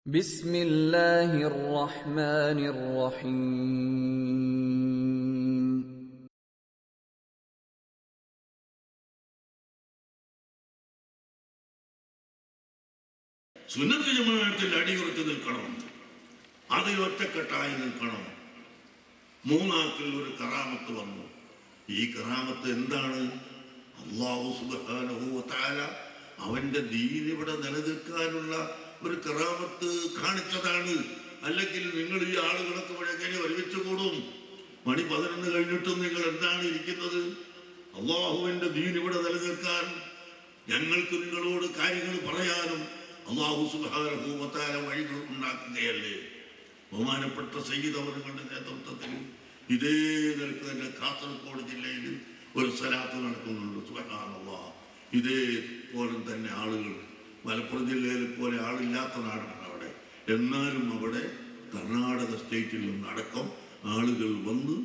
بسم الله الرحمن الرحيم സുന്നത്ത് ജമാഅത്തിൽ അടിയുറച്ച് നിൽക്കണം, അതിൽ ഒറ്റക്കെട്ടായി നിൽക്കണം. മൂന്നാക്കിൽ ഒരു കറാമത്ത് വന്നു. ഈ കറാമത്ത് എന്താണ്? അല്ലാഹു സുബ്ഹാനഹു വ തആല അവന്റെ ദീൻ ഇവിടെ നിലനിൽക്കാനുള്ള ഒരു കറാമത്ത് കാണിച്ചതാണ്. അല്ലെങ്കിൽ നിങ്ങൾ ഈ ആളുകളൊക്കെ ഇവിടെ എങ്ങനെ ഒരുമിച്ച് കൂടും? മണി 11 കഴിഞ്ഞിട്ടും നിങ്ങൾ എന്താണ് ഇരിക്കുന്നത്? അല്ലാഹുവിന്റെ ദീൻ ഇവിടെ നിലനിൽക്കാൻ ഞങ്ങൾക്ക് നിങ്ങളോട് കാര്യങ്ങൾ പറയാനും അല്ലാഹു സുബ്ഹാനഹു വ തആല വഴികൾ ഉണ്ടാക്കുകയല്ലേ? ബഹുമാനപ്പെട്ട സയ്യിദ് അവരുടെ നേതൃത്വത്തിൽ ഇതേ നിലക്ക് തന്നെ കാസർഗോഡ് ജില്ലയിൽ ഒരു സ്വലാത്ത് നടക്കുന്നുണ്ട്. സുബ്ഹാനല്ലാഹ്. ഇതേപോലെ തന്നെ ആളുകൾ മലപ്പുറം ജില്ലയിൽ പോലെ ആളില്ലാത്ത നാടാണ് അവിടെ. എന്നാലും അവിടെ കർണാടക സ്റ്റേറ്റിൽ നിന്നടക്കം ആളുകൾ വന്ന്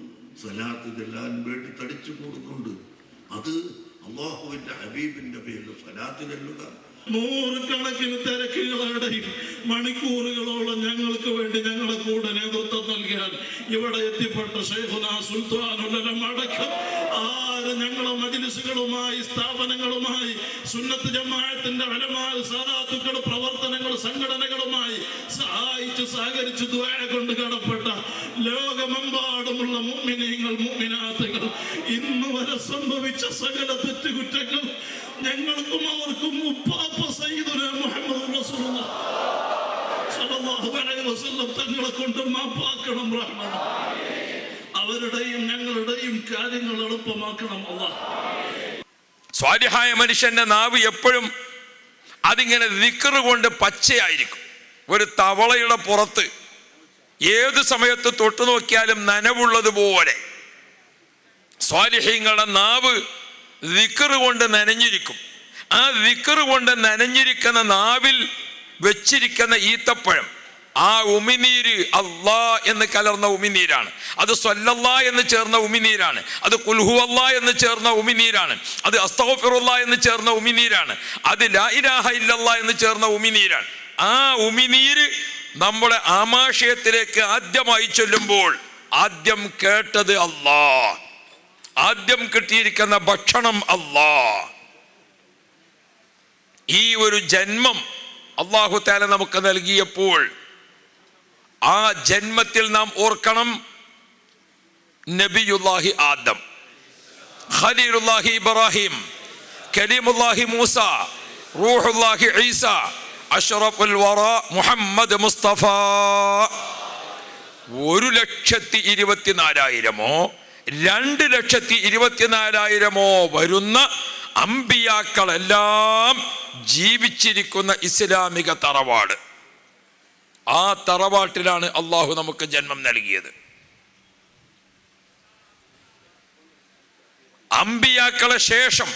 സ്വലാത്ത് ചെല്ലാൻ വേണ്ടി തടിച്ചു കൂടുന്നുണ്ട്. അത് അല്ലാഹുവിന്റെ ഹബീബിന്റെ പേരിൽ സ്വലാത്ത് ചെല്ലുക. നൂറുകണക്കിന് തിരക്കുകളുടെയും മണിക്കൂറുകളോളം ഞങ്ങൾക്ക് വേണ്ടി ഞങ്ങളെ കൂടെ നേതൃത്വം നൽകാൻ ഇവിടെ എത്തിപ്പെട്ട ശൈഖുനാ സുൽത്താനുൽ ഉലമ അടക്കം ഞങ്ങളെ മജ്ലിസുകളുമായി സ്ഥാപനങ്ങളുമായി സുന്നത്ത് ജമാഅത്തിന്റെ ഉലമാ സാദാത്തുക്കൾ പ്രവർത്തനങ്ങൾ സംഘടനകളുമായി സഹായിച്ച് സഹകരിച്ച് ദുആ കൊണ്ട് കടപ്പെട്ട ലോകമെമ്പാടുമുള്ള മുഅ്മിനീങ്ങൾ മുഅ്മിനാത്തുകൾ ഇന്ന് വരെ സംഭവിച്ച സകല തെറ്റുകുറ്റങ്ങൾ ഞങ്ങൾക്കും അവർക്കും ഉപ്പാപ്പ സയ്യിദുനാ മുഹമ്മദ് റസൂലുള്ളാഹി സ്വല്ലല്ലാഹു അലൈഹി വസല്ലം തങ്ങളെ കൊണ്ട് മാപ്പാക്കണം റഹ്മാൻ. അവരുടെയും ഞങ്ങളുടെയും കാര്യങ്ങൾ എളുപ്പമാക്കണം അല്ലാഹ്. സ്വാലിഹായ മനുഷ്യന്റെ നാവ് എപ്പോഴും അതിങ്ങനെ ദിക്ർ കൊണ്ട് പച്ചയായിരിക്കും. ഒരു തവളയുടെ പുറത്ത് ഏത് സമയത്ത് തൊട്ടു നോക്കിയാലും നനവുള്ളതുപോലെ സ്വാലിഹീങ്ങളുടെ നാവ് ദിക്ർ കൊണ്ട് നനഞ്ഞിരിക്കും. ആ ദിക്ർ കൊണ്ട് നനഞ്ഞിരിക്കുന്ന നാവിൽ വെച്ചിരിക്കുന്ന ഈത്തപ്പഴം, ആ ഉമിനീര് അല്ലാ എന്ന് കലർന്ന ഉമിനീരാണ്. അത് സ്വല്ലല്ലാ എന്ന് ചേർന്ന ഉമിനീരാണ്. അത് ഖുൽ ഹുവല്ലാ എന്ന് ചേർന്ന ഉമിനീരാണ്. അത് അസ്തഗ്ഫിറുല്ലാ എന്ന് ചേർന്ന ഉമിനീരാണ്. അത് ലാ ഇലാഹ ഇല്ലല്ലാ എന്ന് ചേർന്ന ഉമിനീരാണ്. ആ ഉമിനീര് നമ്മുടെ ആമാശയത്തിലേക്ക് ആദ്യമായി ചൊല്ലുമ്പോൾ ആദ്യം കേട്ടത് അല്ലാ, ആദ്യം കിട്ടിയിരിക്കുന്ന ഭക്ഷണം അല്ലാ. ഈ ഒരു ജന്മം അല്ലാഹു തആല നമുക്ക് നൽകിയപ്പോൾ ആ ജന്മത്തിൽ നാം ഓർക്കണം, നബിയുല്ലാഹി ആദം, ഖലീലുല്ലാഹി ഇബ്രാഹിം, കലീമുല്ലാഹി മൂസ, റൂഹുല്ലാഹി ഈസ, അഷ്റഫുൽ വറ മുഹമ്മദ് മുസ്തഫ. 1,24,000 2,24,000 വരുന്ന അമ്പിയാക്കളെല്ലാം ജീവിച്ചിരിക്കുന്ന ഇസ്ലാമിക തറവാട്. ആ തറവാട്ടിലാണ് അള്ളാഹു നമുക്ക് ജന്മം നൽകിയത്. അമ്പിയാക്കളെ ശേഷം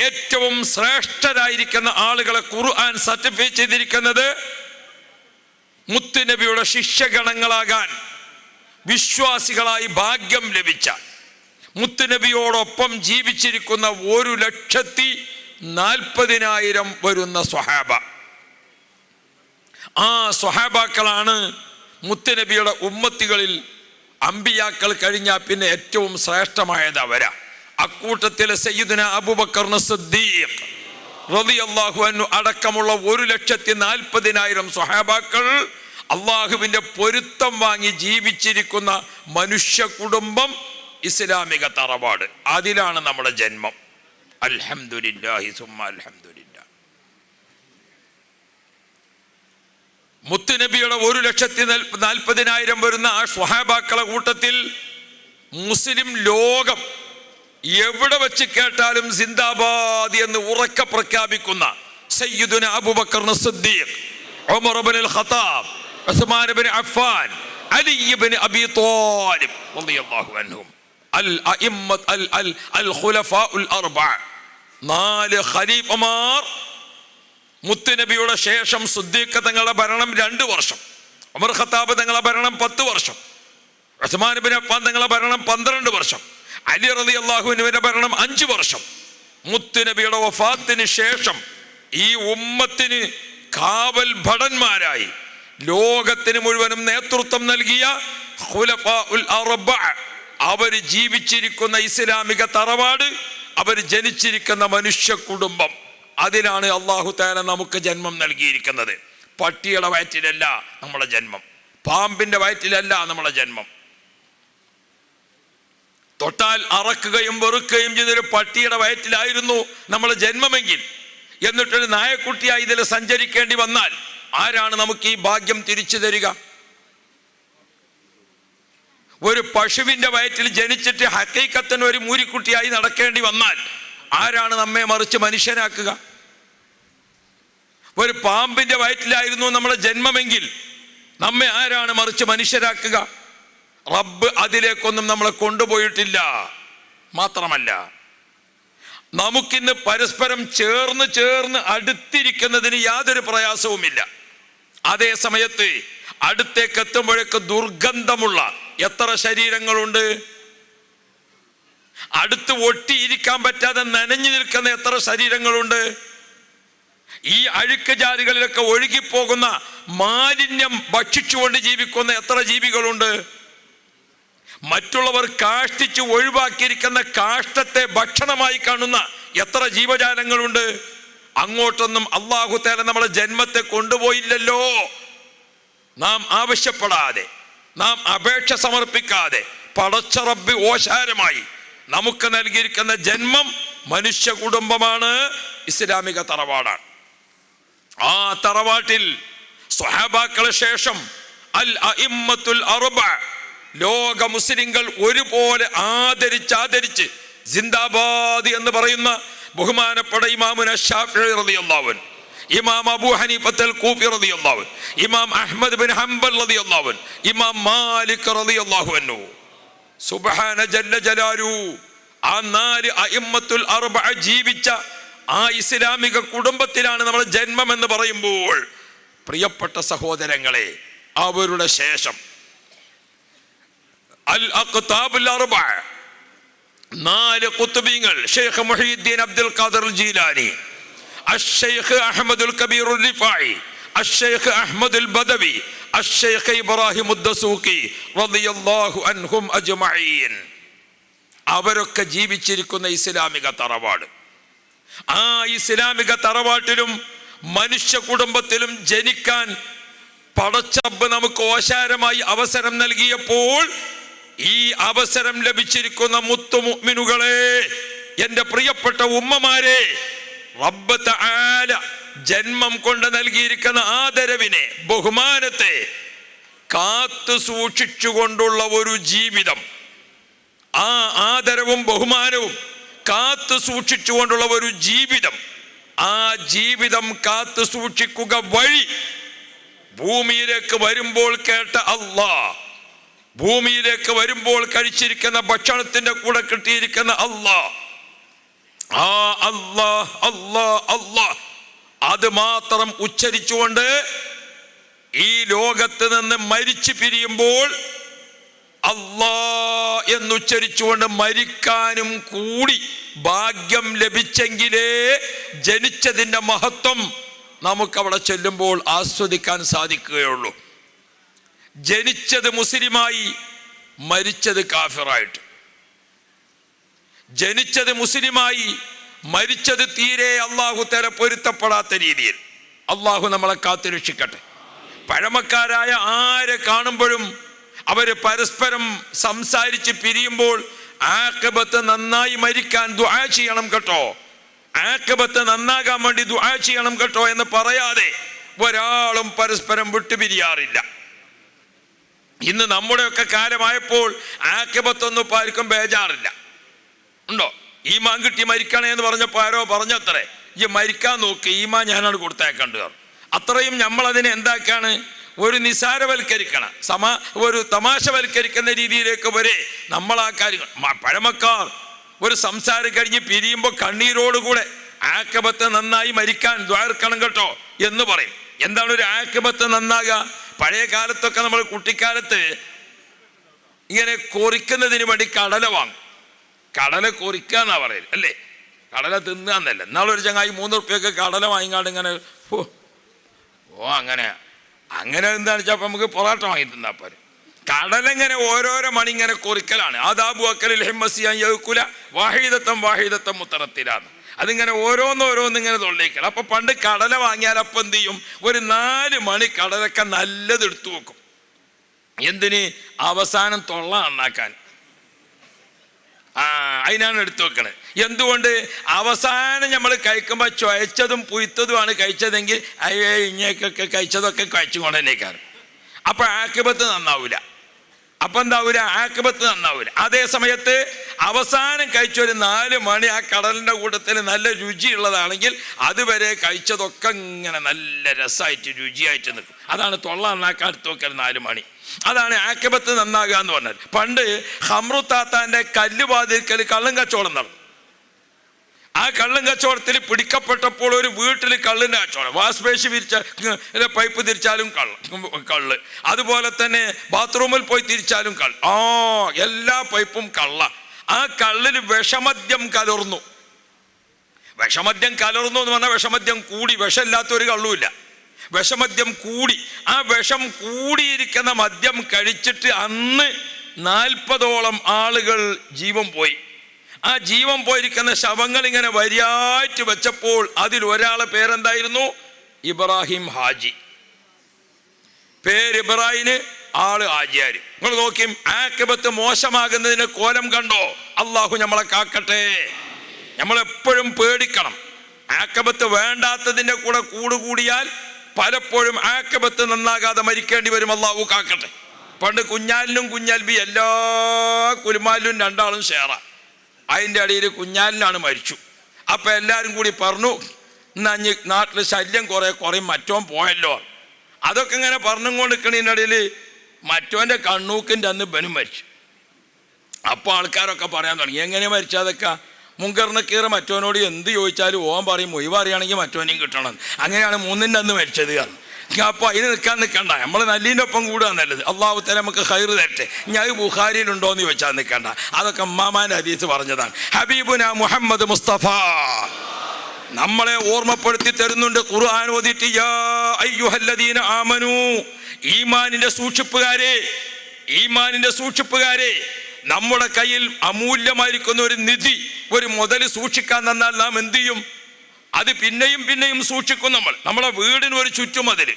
ഏറ്റവും ശ്രേഷ്ഠരായിരിക്കുന്ന ആളുകളെ ഖുർആൻ സർട്ടിഫൈ ചെയ്തിരിക്കുന്നത് മുത്തുനബിയുടെ ശിഷ്യഗണങ്ങളാകാൻ വിശ്വാസികളായി ഭാഗ്യം ലഭിച്ച മുത്തുനബിയോടൊപ്പം ജീവിച്ചിരിക്കുന്ന 1,40,000 വരുന്ന സ്വഹാബ. ആ സ്വഹാബാക്കളാണ് മുത്തുനബിയുടെ ഉമ്മത്തികളിൽ അമ്പിയാക്കൾ കഴിഞ്ഞാൽ പിന്നെ ഏറ്റവും ശ്രേഷ്ഠമായത് അവരാ. അക്കൂട്ടത്തിലെ സയ്യിദുനാ അബൂബക്കർ സിദ്ദീഖ് റളിയല്ലാഹു അൻഹു അടക്കമുള്ള 1,40,000 സ്വഹാബാക്കൾ അള്ളാഹുവിന്റെ പൊരുത്തം വാങ്ങി ജീവിച്ചിരിക്കുന്ന മനുഷ്യ കുടുംബം, ഇസ്ലാമിക തറവാട്. അതിലാണ് നമ്മുടെ ജന്മം. അൽഹംദുലില്ലാഹി സുമ്മ അൽഹംദുലില്ലാ. മുത്തുനബിയുടെ 1,40,000 വരുന്ന ആ സ്വഹാബാക്കളെ കൂട്ടത്തിൽ മുസ്ലിം ലോകം എവിടെ വെച്ച് കേട്ടാലും സിന്ദാബാദ് എന്ന് ഉറക്കെ പ്രഖ്യാപിക്കുന്ന സയ്യിദുനാ അബൂബക്കർ സിദ്ദീഖ്, ഉമർ ഇബ്നുൽ ഖത്താബ്, ഉസ്മാൻ ഇബ്നു അഫ്ഫാൻ, അലി ഇബ്നു അബീ ത്വാലിബ് റളിയല്ലാഹു അൻഹും, അൽ ഖുലഫാഉൽ അർബഅ, 4 ഖലീഫമാർ. മുത്തുനബിയുടെ ശേഷം സിദ്ദീഖ് തങ്ങളുടെ ഭരണം 2 വർഷം, ഉമർ ഖത്താബ് തങ്ങളുടെ ഭരണം 10 വർഷം, ഉസ്മാൻ ഇബ്നു അഫ്ഫാൻ തങ്ങളുടെ ഭരണം 12 വർഷം, അലി റളിയല്ലാഹു അൻഹുവിന്റെ ഭരണം 5 വർഷം. മുത്തുനബിയുടെ വഫാത്തിന് ശേഷം ഈ ഉമ്മത്തിന് കാവൽ ഭടന്മാരായി ലോകത്തിന് മുഴുവനും നേതൃത്വം നൽകിയ ഖുലഫാഉൽ അർബഅ, അവർ ജീവിച്ചിരിക്കുന്ന ഇസ്ലാമിക തറവാട്, അവർ ജനിച്ചിരിക്കുന്ന മനുഷ്യ കുടുംബം, അതിലാണ് അല്ലാഹു തആല നമുക്ക് ജന്മം നൽകിയിരിക്കുന്നത്. പട്ടിയുടെ വയറ്റിലല്ല നമ്മളെ ജന്മം, പാമ്പിന്റെ വയറ്റിലല്ല നമ്മളെ ജന്മം. തൊട്ടാൽ അറക്കുകയും വെറുക്കുകയും ചെയ്തൊരു പട്ടിയുടെ വയറ്റിലായിരുന്നു നമ്മളെ ജന്മമെങ്കിൽ, എന്നിട്ടൊരു നായക്കുട്ടിയായി ഇതിൽ സഞ്ചരിക്കേണ്ടി വന്നാൽ ആരാണ് നമുക്ക് ഈ ഭാഗ്യം തിരിച്ചു തരിക? ഒരു പശുവിന്റെ വയറ്റിൽ ജനിച്ചിട്ട് ഹക്കീക്കത്തൻ ഒരു മൂരിക്കുട്ടിയായി നടക്കേണ്ടി വന്നാൽ ആരാണ് നമ്മെ മറിച്ച് മനുഷ്യനാക്കുക? ഒരു പാമ്പിന്റെ വയറ്റിലായിരുന്നു നമ്മളെ ജന്മമെങ്കിൽ നമ്മെ ആരാണ് മറിച്ച് മനുഷ്യരാക്കുക? റബ്ബ് അതിലേക്കൊന്നും നമ്മളെ കൊണ്ടുപോയിട്ടില്ല. മാത്രമല്ല, നമുക്കിന്ന് പരസ്പരം ചേർന്ന് അടുത്തിരിക്കുന്നതിന് യാതൊരു പ്രയാസവുമില്ല. അതേ സമയത്ത് അടുത്തേക്ക് എത്തുമ്പോഴേക്ക് ദുർഗന്ധമുള്ള എത്ര ശരീരങ്ങളുണ്ട്? അടുത്ത് ഒട്ടിയിരിക്കാൻ പറ്റാതെ നനഞ്ഞു നിൽക്കുന്ന എത്ര ശരീരങ്ങളുണ്ട്? ഈ അഴുക്ക് ജാതികളിലൊക്കെ ഒഴുകിപ്പോകുന്ന മാലിന്യം ഭക്ഷിച്ചുകൊണ്ട് ജീവിക്കുന്ന എത്ര ജീവികളുണ്ട്? മറ്റുള്ളവർ കാഷ്ടിച്ച് ഒഴിവാക്കിയിരിക്കുന്ന കാഷ്ടത്തെ ഭക്ഷണമായി കാണുന്ന എത്ര ജീവജാലങ്ങളുണ്ട്? അങ്ങോട്ടൊന്നും അല്ലാഹു തആല നമ്മളെ ജന്മത്തെ കൊണ്ടുപോയില്ലല്ലോ. നാം ആവശ്യപ്പെടാതെ, നാം അപേക്ഷ സമർപ്പിക്കാതെ പടച്ച റബ്ബ് ഓശാരമായി നമുക്ക് നൽകിയിരിക്കുന്ന ജന്മം മനുഷ്യ കുടുംബമാണ്, ഇസ്ലാമിക തറവാടാണ്. ആ തറവാട്ടിൽ സ്വഹാബാക്കളെ ശേഷം അൽ അഇമ്മത്തുൽ അർബഅ, ലോക മുസ്ലിങ്ങൾ ഒരുപോലെ ആദരിച്ച് സിന്ദാബാദ് എന്ന് പറയുന്ന ബഹുമാനപ്പെട്ട ഇമാമുന ശാഫിഈ റളിയല്ലാഹു അൻഹു, ഇമാം അബൂ ഹനീഫത്തുൽ കൂഫി റളിയല്ലാഹു അൻഹു, ഇമാം അഹ്മദ് ബിൻ ഹംബൽ റളിയല്ലാഹു അൻഹു, ഇമാം മാലിക് റളിയല്ലാഹു അൻഹു, സുബ്ഹാന ജല്ല ജലാലു, ആ 4 അഇമ്മത്തുൽ അർബഅ ജീവിച്ച ആ ഇസ്ലാമിക കുടുംബത്തിലാണ് നമ്മുടെ ജന്മം എന്ന് പറയുമ്പോൾ, പ്രിയപ്പെട്ട സഹോദരങ്ങളെ, അവരുടെ ശേഷം അൽ അഖ്താബുൽ അർബഅ, 4 ഖുത്ബീങ്ങൾ, ഷെയ്ഖ് മുഹീദ്ദീൻ അബ്ദുൽ ഖാദിർ ജീലാനി, അഷ്ശൈഖ് അഹ്മദുൽ കബീർ റിഫായി, അഷ്ശൈഖ് അഹ്മദുൽ ബദവി, അഷ്ശൈഖ് ഇബ്രാഹിം ഉദ്ദസൂഖി റളിയല്ലാഹു അൻഹും അജ്മഈൻ, അവരൊക്കെ ജീവിച്ചിരിക്കുന്ന ഇസ്ലാമിക തറവാട്. ആ ഇസ്ലാമിക തറവാട്ടിലും മനുഷ്യ കുടുംബത്തിലും ജനിക്കാൻ പടച്ചറബ്ബ് നമുക്ക് ഓശാരമായി അവസരം നൽകിയപ്പോൾ, ഈ അവസരം ലഭിച്ചിരിക്കുന്ന മുത്തു മുഅ്മിനുകളെ, എൻ്റെ പ്രിയപ്പെട്ട ഉമ്മമാരെ, റബ്ബ് തആല ജന്മം കൊണ്ട് നൽകിയിരിക്കുന്ന ആദരവിനെ, ബഹുമാനത്തെ കാത്തു സൂക്ഷിച്ചുകൊണ്ടുള്ള ഒരു ജീവിതം, ആ ആദരവും ബഹുമാനവും കാത്തു സൂക്ഷിച്ചുകൊണ്ടുള്ള ഒരു ജീവിതം, ആ ജീവിതം കാത്തു സൂക്ഷിക്കുക വഴി ഭൂമിയിലേക്ക് വരുമ്പോൾ കേട്ട അല്ലാഹ്, ഭൂമിയിലേക്ക് വരുമ്പോൾ കഴിച്ചിരിക്കുന്ന ഭക്ഷണത്തിന്റെ കൂടെ കിട്ടിയിരിക്കുന്ന അല്ലാഹ്, ആ അല്ലാഹ് അല്ലാഹ് അല്ലാഹ് അത് മാത്രം ഉച്ചരിച്ചുകൊണ്ട് ഈ ലോകത്ത് നിന്ന് മരിച്ചു പിരിയുമ്പോൾ അല്ലാഹ് എന്നുച്ചരിച്ചുകൊണ്ട് മരിക്കാനും കൂടി ഭാഗ്യം ലഭിച്ചെങ്കിലേ ജനിച്ചതിൻ്റെ മഹത്വം നമുക്കവിടെ ചെല്ലുമ്പോൾ ആസ്വദിക്കാൻ സാധിക്കുകയുള്ളൂ. ജനിച്ചത് മുസ്ലിമായി, മരിച്ചത് കാഫിറായിട്ട്. ജനിച്ചത് മുസ്ലിമായി, മരിച്ചത് തീരെ അല്ലാഹു തആല പൊരുത്തപ്പെടാത്ത രീതിയിൽ. അല്ലാഹു നമ്മളെ കാത്തുരക്ഷിക്കട്ടെ. പഴമക്കാരായ ആരെ കാണുമ്പോഴും അവർ പരസ്പരം സംസാരിച്ച് പിരിയുമ്പോൾ ആഖിബത്ത് നന്നായി മരിക്കാൻ ദുആ ചെയ്യണം കേട്ടോ, ആഖിബത്ത് നന്നാകാൻ വേണ്ടി ദുആ ചെയ്യണം കേട്ടോ എന്ന് പറയാതെ ഒരാളും പരസ്പരം വിട്ടുപിരിയാറില്ല. ഇന്ന് നമ്മുടെയൊക്കെ കാലമായപ്പോൾ ആഖിബത്തൊന്നും ഇപ്പോൾ ആർക്കും ബേജാറില്ല. ഉണ്ടോ? ഈമാൻ കിട്ടി മരിക്കണേ എന്ന് പറഞ്ഞപ്പോൾ ആരോ പറഞ്ഞത്രേ, ഈ മരിക്കാൻ നോക്കി, ഈമാൻ ഞാനാണ് കൊടുത്തേക്കണ്ട്. അത്രയും നമ്മളതിനെ എന്താക്കാണ്, ഒരു നിസാരവൽക്കരിക്കണം, ഒരു തമാശവൽക്കരിക്കുന്ന രീതിയിലേക്ക് വരെ നമ്മൾ ആ കാര്യങ്ങൾ. പഴമക്കാർ ഒരു സംസാരം കഴിഞ്ഞ് പിരിയുമ്പോൾ കണ്ണീരോടുകൂടെ ആഖിബത്ത് നന്നായി മരിക്കാൻ ദ്വാർക്കണം കേട്ടോ എന്ന് പറയും. എന്താണ് ഒരു ആഖിബത്ത് നന്നാകുക? പഴയ കാലത്തൊക്കെ നമ്മൾ കുട്ടിക്കാലത്ത് ഇങ്ങനെ കൊറിക്കുന്നതിന് വേണ്ടി കടല വാങ്ങും. കടല കൊറിക്കുക എന്നാ പറയല് അല്ലേ, കടല തിന്നുക എന്നല്ല. എന്നാളൊരു ചങ്ങായി 3 റുപ്യക്ക് കടല വാങ്ങിക്കാണ്ട് ഇങ്ങനെ അങ്ങനെ എന്താണെന്ന് വെച്ചാൽ നമുക്ക് പൊറാട്ട വാങ്ങി തിന്നാ പോരെ. കടലിങ്ങനെ ഓരോരോ മണി ഇങ്ങനെ കുറിക്കലാണ്. ആദാബു അക്കലിൽ ഹിമ്മസിയാൻ യൗക്കുല വാഹിദത്തം മുത്തറത്തിലാണ്. അതിങ്ങനെ ഓരോന്നിങ്ങനെ തൊള്ളിക്കൽ. അപ്പൊ പണ്ട് കടല വാങ്ങിയാൽ അപ്പം എന്ത് ചെയ്യും, ഒരു 4 മണി കടലൊക്കെ നല്ലത് എടുത്തു വെക്കും. എന്തിന്? അവസാനം തൊള്ള നന്നാക്കാൻ. അതിനാണ് എടുത്തു വെക്കണത്. എന്തുകൊണ്ട്? അവസാനം നമ്മൾ കഴിക്കുമ്പോൾ ചുവച്ചതും പുയ്ത്തതുമാണ് കഴിച്ചതെങ്കിൽ ഇങ്ങേക്കൊക്കെ കഴിച്ചതൊക്കെ കഴിച്ചു കൊണ്ട് തന്നേക്കാറ്. അപ്പൊ ആക്കിബത്ത് നന്നാവൂല. അപ്പം എന്താവൂല? ആക്കിബത്ത് നന്നാവൂല. അതേ സമയത്ത് അവസാനം കഴിച്ചൊരു 4 മണി ആ കടലിൻ്റെ കൂട്ടത്തിൽ നല്ല രുചിയുള്ളതാണെങ്കിൽ അതുവരെ കഴിച്ചതൊക്കെ ഇങ്ങനെ നല്ല രസമായിട്ട് രുചിയായിട്ട് നിൽക്കും. അതാണ് തൊള്ള നന്നാക്കാൻ എടുത്തു വെക്കൽ 4 മണി. അതാണ് ആക്കിബത്ത് നന്നാകുക എന്ന് പറഞ്ഞാൽ. പണ്ട് ഹമ്രു താത്താൻ്റെ കല്ലുവാതിൽക്കൽ കള്ളും കച്ചവടം നടന്നു. ആ കള്ളും കച്ചവടത്തിൽ പിടിക്കപ്പെട്ടപ്പോൾ ഒരു വീട്ടിൽ കള്ളിൻ്റെ കച്ചവടം, വാസ്പേശി വിരിച്ച പൈപ്പ് തിരിച്ചാലും കള്ള്, അതുപോലെ തന്നെ ബാത്റൂമിൽ പോയി തിരിച്ചാലും കള്ള്, എല്ലാ പൈപ്പും കള്ള. ആ കള്ളിൽ വിഷമദ്യം കലർന്നു. വിഷമദ്യം കലർന്നു എന്ന് പറഞ്ഞാൽ വിഷമദ്യം കൂടി, വിഷമില്ലാത്തൊരു കള്ളുമില്ല, വിഷമദ്യം കൂടി. ആ വിഷം കൂടിയിരിക്കുന്ന മദ്യം കഴിച്ചിട്ട് അന്ന് 40ഓളം ആളുകൾ ജീവൻ പോയി. ആ ജീവൻ പോയിരിക്കുന്ന ശവങ്ങൾ ഇങ്ങനെ വരിയായിട്ട് വെച്ചപ്പോൾ അതിൽ ഒരാളെ പേരെന്തായിരുന്നു? ഇബ്രാഹിം ഹാജി. പേര് ഇബ്രാഹിന്, ആള് ഹാജിയാര്. നിങ്ങൾ നോക്കിയും ആക്കിബത്ത് മോശമാകുന്നതിന് കോലം കണ്ടോ? അള്ളാഹു നമ്മളെ കാക്കട്ടെ. നമ്മളെപ്പോഴും പേടിക്കണം. ആക്കിബത്ത് വേണ്ടാത്തതിൻ്റെ കൂടെ കൂടുകൂടിയാൽ പലപ്പോഴും ആക്കിബത്ത് നന്നാകാതെ മരിക്കേണ്ടി വരും. അള്ളാഹു കാക്കട്ടെ. പണ്ട് കുഞ്ഞാലിനും കുഞ്ഞാൽബി എല്ലാ കുലുമാലിനും 2 ആളും ഷെയറ. അതിൻ്റെ ഇടയിൽ കുഞ്ഞാലിനാണ് മരിച്ചു. അപ്പം എല്ലാവരും കൂടി പറഞ്ഞു, എന്നാ നാട്ടിൽ ശല്യം കുറേ മറ്റോൻ പോയല്ലോ. അതൊക്കെ ഇങ്ങനെ പറഞ്ഞും കൊണ്ട് നിൽക്കണതിൻ്റെ ഇടയിൽ മറ്റോൻ്റെ കണ്ണൂക്കിൻ്റെ അന്ന് ബനും മരിച്ചു. അപ്പോൾ ആൾക്കാരൊക്കെ പറയാൻ തുടങ്ങി, എങ്ങനെ മരിച്ചതൊക്കെ? മുങ്കറിനക്കീറ മറ്റോനോട് എന്ത് ചോദിച്ചാലും ഓൻ പറയും, മൊയ് പറയുകയാണെങ്കിൽ മറ്റോനെയും കിട്ടണം. അങ്ങനെയാണ് 3ൻ്റെ അന്ന് മരിച്ചത്. അപ്പോൾ അതിന് നിൽക്കണ്ട, നമ്മൾ നല്ലീൻ്റെ ഒപ്പം കൂടുക നല്ലത്. അള്ളാഹു തആല നമുക്ക് ഖൈർ തരട്ടെ. ഞാൻ ബുഖാരിയിലുണ്ടോ എന്ന് ചോദിച്ചാൽ നിൽക്കണ്ട, അതൊക്കെ ഉമ്മാമാൻ്റെ ഹദീസ് പറഞ്ഞതാണ്. ഹബീബുന മുഹമ്മദ് മുസ്തഫ നമ്മളെ ഓർമ്മപ്പെടുത്തി തരുന്നുണ്ട്. ഖുർആൻ ഓതിയിട്ട് യാ അയ്യുഹല്ലദീന ആമനു, ഈമാനിന്റെ സൂക്ഷിപ്പുകാരെ, നമ്മുടെ കയ്യിൽ അമൂല്യമായിരിക്കുന്ന ഒരു നിധി, ഒരു മുതൽ സൂക്ഷിക്കാൻ തന്നാൽ നാം എന്ത് ചെയ്യും? അത് പിന്നെയും സൂക്ഷിക്കും. നമ്മളെ വീടിന് ഒരു ചുറ്റുമതിൽ,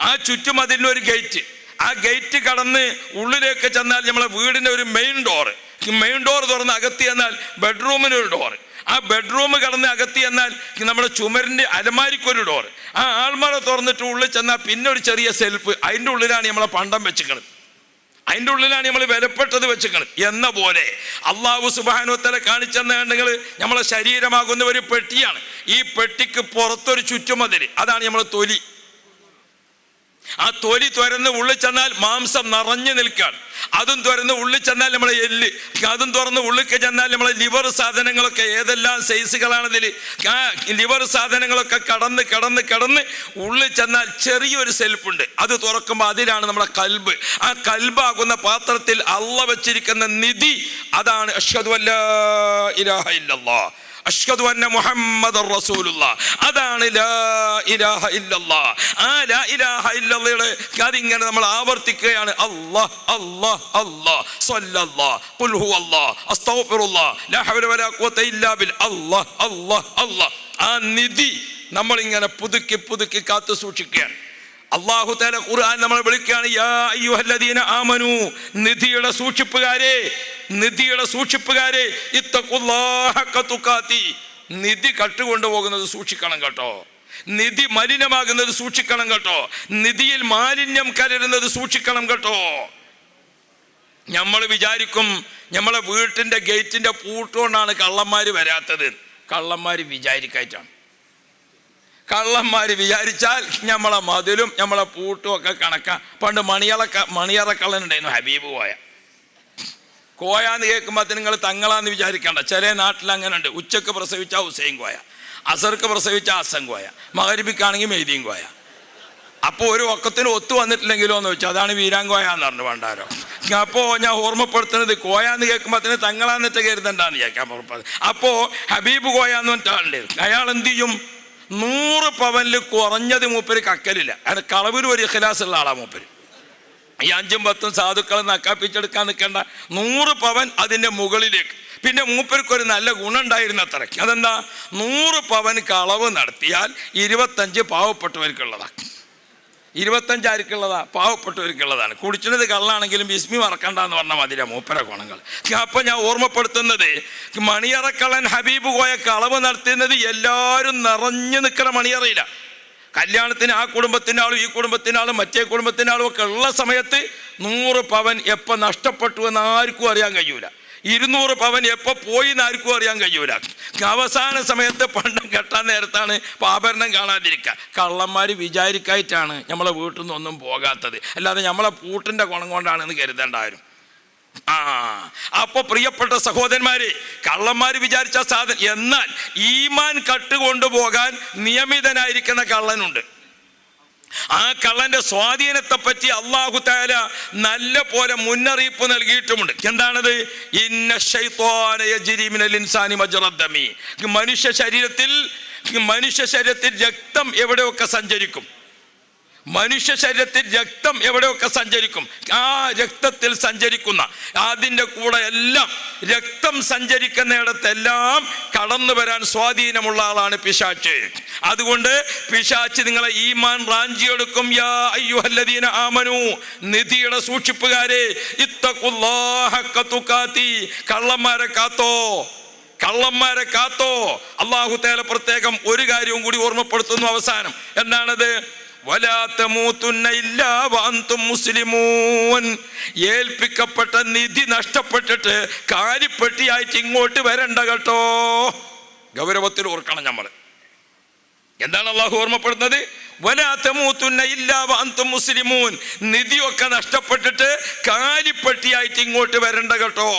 ആ ചുറ്റുമതിലിന് ഒരു ഗേറ്റ്, ആ ഗേറ്റ് കടന്ന് ഉള്ളിലേക്ക് ചെന്നാൽ നമ്മളെ വീടിൻ്റെ ഒരു മെയിൻ ഡോർ തുറന്ന് അകത്തി എന്നാൽ ബെഡ്റൂമിനൊരു ഡോറ്, ആ ബെഡ്റൂം കടന്ന് അകത്തി എന്നാൽ നമ്മുടെ ചുമരിൻ്റെ അലമാരിക്കൊരു ഡോറ്, ആ ആൾമറ തുറന്നിട്ട് ഉള്ളിൽ ചെന്നാൽ പിന്നെ ഒരു ചെറിയ സെൽഫ്, അതിൻ്റെ ഉള്ളിലാണ് നമ്മളെ പണ്ടം വെച്ചിക്കണത്, അതിൻ്റെ ഉള്ളിലാണ് നമ്മൾ വിലപ്പെട്ടത് വെച്ചിക്കണം. എന്ന പോലെ അള്ളാഹു സുബ്ഹാനഹു വ തആല കാണിച്ചെന്നുണ്ടെങ്കിൽ നമ്മളെ ശരീരമാകുന്ന ഒരു പെട്ടിയാണ്. ഈ പെട്ടിക്ക് പുറത്തൊരു ചുറ്റുമതിൽ, അതാണ് നമ്മളെ തൊലി. ആ തൊലി തുറന്ന് ഉള്ളിൽ ചെന്നാൽ മാംസം നിറഞ്ഞു നിൽക്കുകയാണ്. അതും തുറന്ന് ഉള്ളിൽ ചെന്നാൽ നമ്മളെ എല്ല്, അതും തുറന്ന് ഉള്ളിൽ ചെന്നാൽ നമ്മളെ ലിവർ സാധനങ്ങളൊക്കെ ഏതെല്ലാം സൈസുകളാണതിൽ, ആ ലിവർ സാധനങ്ങളൊക്കെ കടന്ന് ഉള്ളിൽ ചെന്നാൽ ചെറിയൊരു സെൽഫുണ്ട്. അത് തുറക്കുമ്പോൾ അതിലാണ് നമ്മളെ കൽബ്. ആ കൽബാകുന്ന പാത്രത്തിൽ അള്ളാഹ് വെച്ചിരിക്കുന്ന നിധി, അതാണ് അഷ്ഹദു അല്ലാ ഇലാഹ ഇല്ലല്ലാഹ്, അഷ്ഹദു അന്ന മുഹമ്മദർ റസൂലുള്ളാഹ്. അതാണ് ലാ ഇലാഹ ഇല്ലല്ലാഹ്. ആ ലാ ഇലാഹ ഇല്ലല്ലയുടെ അതിങ്ങനെ നമ്മൾ ആവർത്തിക്കുകയാണ്. അല്ലാഹ് അല്ലാഹ് അല്ലാഹ് സ്വല്ലല്ലാഹ് ഖുൽ ഹുവല്ലാഹ് അസ്തഗ്ഫിറുല്ലാഹ് ലാ ഹൗല വലാ ഖുവത ഇല്ലാ ബിൽ അല്ലാഹ് അല്ലാഹ് അല്ലാഹ്. ആ നിധി നമ്മളിങ്ങനെ പുതുക്കി കാത്തു സൂക്ഷിക്കുകയാണ്. അല്ലാഹു തആല ഖുർആൻ നമ്മളെ വിളിക്കുകയാണ്, യാ അയ്യുഹല്ലദീന ആമനു, നിധിയുടെ സൂക്ഷിപ്പുകാരെ ഇത്തഖുല്ലാഹ ഹഖ തുഖാതി. നിധി കട്ടുകൊണ്ടുപോകുന്നത് സൂക്ഷിക്കണം കേട്ടോ, നിധി മലിനമാകുന്നത് സൂക്ഷിക്കണം കേട്ടോ, നിധിയിൽ മാലിന്യം കലരുന്നത് സൂക്ഷിക്കണം കേട്ടോ. നമ്മൾ വിചാരിക്കും നമ്മളെ വീട്ടിൻ്റെ ഗേറ്റിൻ്റെ പൂട്ടുകൊണ്ടാണ് കള്ളന്മാർ വരാത്തത്. കള്ളന്മാർ വിചാരിക്കായിട്ടാണ്. കള്ളന്മാർ വിചാരിച്ചാൽ നമ്മളെ മതിലും നമ്മളെ പൂട്ടും ഒക്കെ കണക്കാ. പണ്ട് മണിയറക്കള്ളനുണ്ടായിരുന്നു, ഹബീബ് കോയാന്ന് കേൾക്കുമ്പോൾ നിങ്ങൾ തങ്ങളാന്ന് വിചാരിക്കേണ്ട. ചില നാട്ടിൽ അങ്ങനെ ഉണ്ട്. ഉച്ചക്ക് പ്രസവിച്ചാൽ ഹുസൈൻ കോയ, അസർക്ക് പ്രസവിച്ചാൽ ഹസൻ കോയ, മഗ്‌രിബിക്കാണെങ്കിൽ മെയ്തീൻ കോയ. അപ്പോൾ ഒരു ഒക്കത്തിന് ഒത്തു വന്നിട്ടില്ലെങ്കിലോ എന്ന് വെച്ചാൽ അതാണ് വീരാങ്കോയാന്ന് പറഞ്ഞു പണ്ടാരോ. അപ്പോൾ ഞാൻ ഓർമ്മപ്പെടുത്തുന്നത് കോയാന്ന് കേൾക്കുമ്പോൾ തങ്ങളാന്നിട്ട് കരുതണ്ടാന്ന് കേൾക്കാൻ ഓർമ്മ. അപ്പോൾ ഹബീബ് കോയാന്ന് പറഞ്ഞിട്ട് ആളുണ്ട്. അയാൾ എന്ത് ചെയ്യും? 100 പവനിൽ കുറഞ്ഞത് മൂപ്പര് കക്കലില്ല. അങ്ങനെ കളവിൽ ഒരു ഇഖ്ലാസുള്ള ആളാ മൂപ്പര്. ഈ 5ഉം 10ഉം സാധുക്കളെ നക്കാപ്പിച്ചെടുക്കാൻ നിൽക്കേണ്ട. 100 പവൻ അതിൻ്റെ മുകളിലേക്ക്. പിന്നെ മൂപ്പർക്കൊരു നല്ല ഗുണം ഉണ്ടായിരുന്ന അത്രയ്ക്ക്. അതെന്താ? 100 പവൻ കളവ് നടത്തിയാൽ 25 പാവപ്പെട്ടവർക്കുള്ളതാണ്. 25 ആർക്കുള്ളതാ? പാവപ്പെട്ടവർക്കുള്ളതാണ്. കുടിച്ചത് കള്ളാണെങ്കിലും ബിസ്മി മറക്കണ്ടെന്ന് പറഞ്ഞാൽ മതിരാ മൂപ്പര ഗുണങ്ങൾ. അപ്പം ഞാൻ ഓർമ്മപ്പെടുത്തുന്നത്, മണിയറക്കള്ളൻ ഹബീബ് കോയ കളവ് നടത്തുന്നത് എല്ലാവരും നിറഞ്ഞു നിൽക്കുന്ന മണിയറയില്ല. കല്യാണത്തിന് ആ കുടുംബത്തിൻ്റെ ആളും ഈ കുടുംബത്തിൻ്റെ ആളും മറ്റേ കുടുംബത്തിൻ്റെ ആളും ഒക്കെ ഉള്ള സമയത്ത് 100 പവൻ എപ്പോൾ നഷ്ടപ്പെട്ടു എന്ന് ആർക്കും അറിയാൻ കഴിയൂല. 200 പവൻ എപ്പോൾ പോയി എന്ന് ആർക്കും അറിയാൻ കഴിയൂല. അവസാന സമയത്ത് പണ്ടം കെട്ടാൻ നേരത്താണ് ആഭരണം കാണാതിരിക്കുക. കള്ളന്മാർ വിചാരിക്കായിട്ടാണ് നമ്മളെ വീട്ടിൽ നിന്നൊന്നും പോകാത്തത്, അല്ലാതെ നമ്മളെ പൂട്ടിൻ്റെ ഗുണം കൊണ്ടാണെന്ന് കരുതേണ്ടായിരുന്നു. അപ്പോൾ പ്രിയപ്പെട്ട സഹോദരന്മാരെ, കള്ളന്മാർ വിചാരിച്ച സാധനം. എന്നാൽ ഈമാൻ കട്ടുകൊണ്ടുപോകാൻ നിയമിതനായിരിക്കുന്ന കള്ളനുണ്ട്. ആ കള്ളന്റെ സ്വാധീനത്തെ പറ്റി അല്ലാഹു തആല നല്ല പോലെ മുന്നറിയിപ്പ് നൽകിയിട്ടുമുണ്ട്. എന്താണത്? ഇന്ന ശൈത്വാന യജ്രി മിനൽ ഇൻസാനി മജ്റദ് ദമി. മനുഷ്യ ശരീരത്തിൽ രക്തം എവിടെയൊക്കെ സഞ്ചരിക്കും. മനുഷ്യ ശരീരത്തിൽ രക്തം എവിടെയൊക്കെ സഞ്ചരിക്കും. ആ രക്തത്തിൽ സഞ്ചരിക്കുന്ന അതിൻ്റെ കൂടെ എല്ലാം രക്തം സഞ്ചരിക്കുന്നിടത്തെല്ലാം കടന്നു വരാൻ സ്വാധീനമുള്ള ആളാണ് പിശാച്ച്. അതുകൊണ്ട് പിശാച്ച് നിങ്ങളെ ഈമാൻ റാഞ്ചിയെടുക്കും. യാ അയ്യുഹല്ലദീന ആമനു, നിധിയുടെ സൂക്ഷിപ്പുകാരെ, ഇത്തഖുല്ലാഹ ഹഖ്ക തുഖാതി, കള്ളന്മാരെ കാത്തോ. അല്ലാഹു തആല പ്രത്യേകം ഒരു കാര്യവും കൂടി ഓർമ്മപ്പെടുത്തുന്നു അവസാനം. എന്താണത്? വലാ തമൂതുന്ന ഇല്ലാ വഅൻതും മുസ്ലിമൂൻ. ഏൽപ്പിക്കപ്പെട്ട നിധി നഷ്ടപ്പെട്ടിട്ട് കാലിപ്പെട്ടിയായിട്ട് ഇങ്ങോട്ട് വരണ്ട കേട്ടോ. ഗൗരവത്തിൽ ഓർക്കണം നമ്മൾ. എന്താണ് അള്ളാഹു ഓർമ്മപ്പെടുന്നത്? വലാ തമൂതുന്ന ഇല്ലാ വഅൻതും മുസ്ലിമൂൻ. നിധിയൊക്കെ നഷ്ടപ്പെട്ടിട്ട് കാലിപ്പെട്ടിയായിട്ട് ഇങ്ങോട്ട് വരണ്ട കേട്ടോ.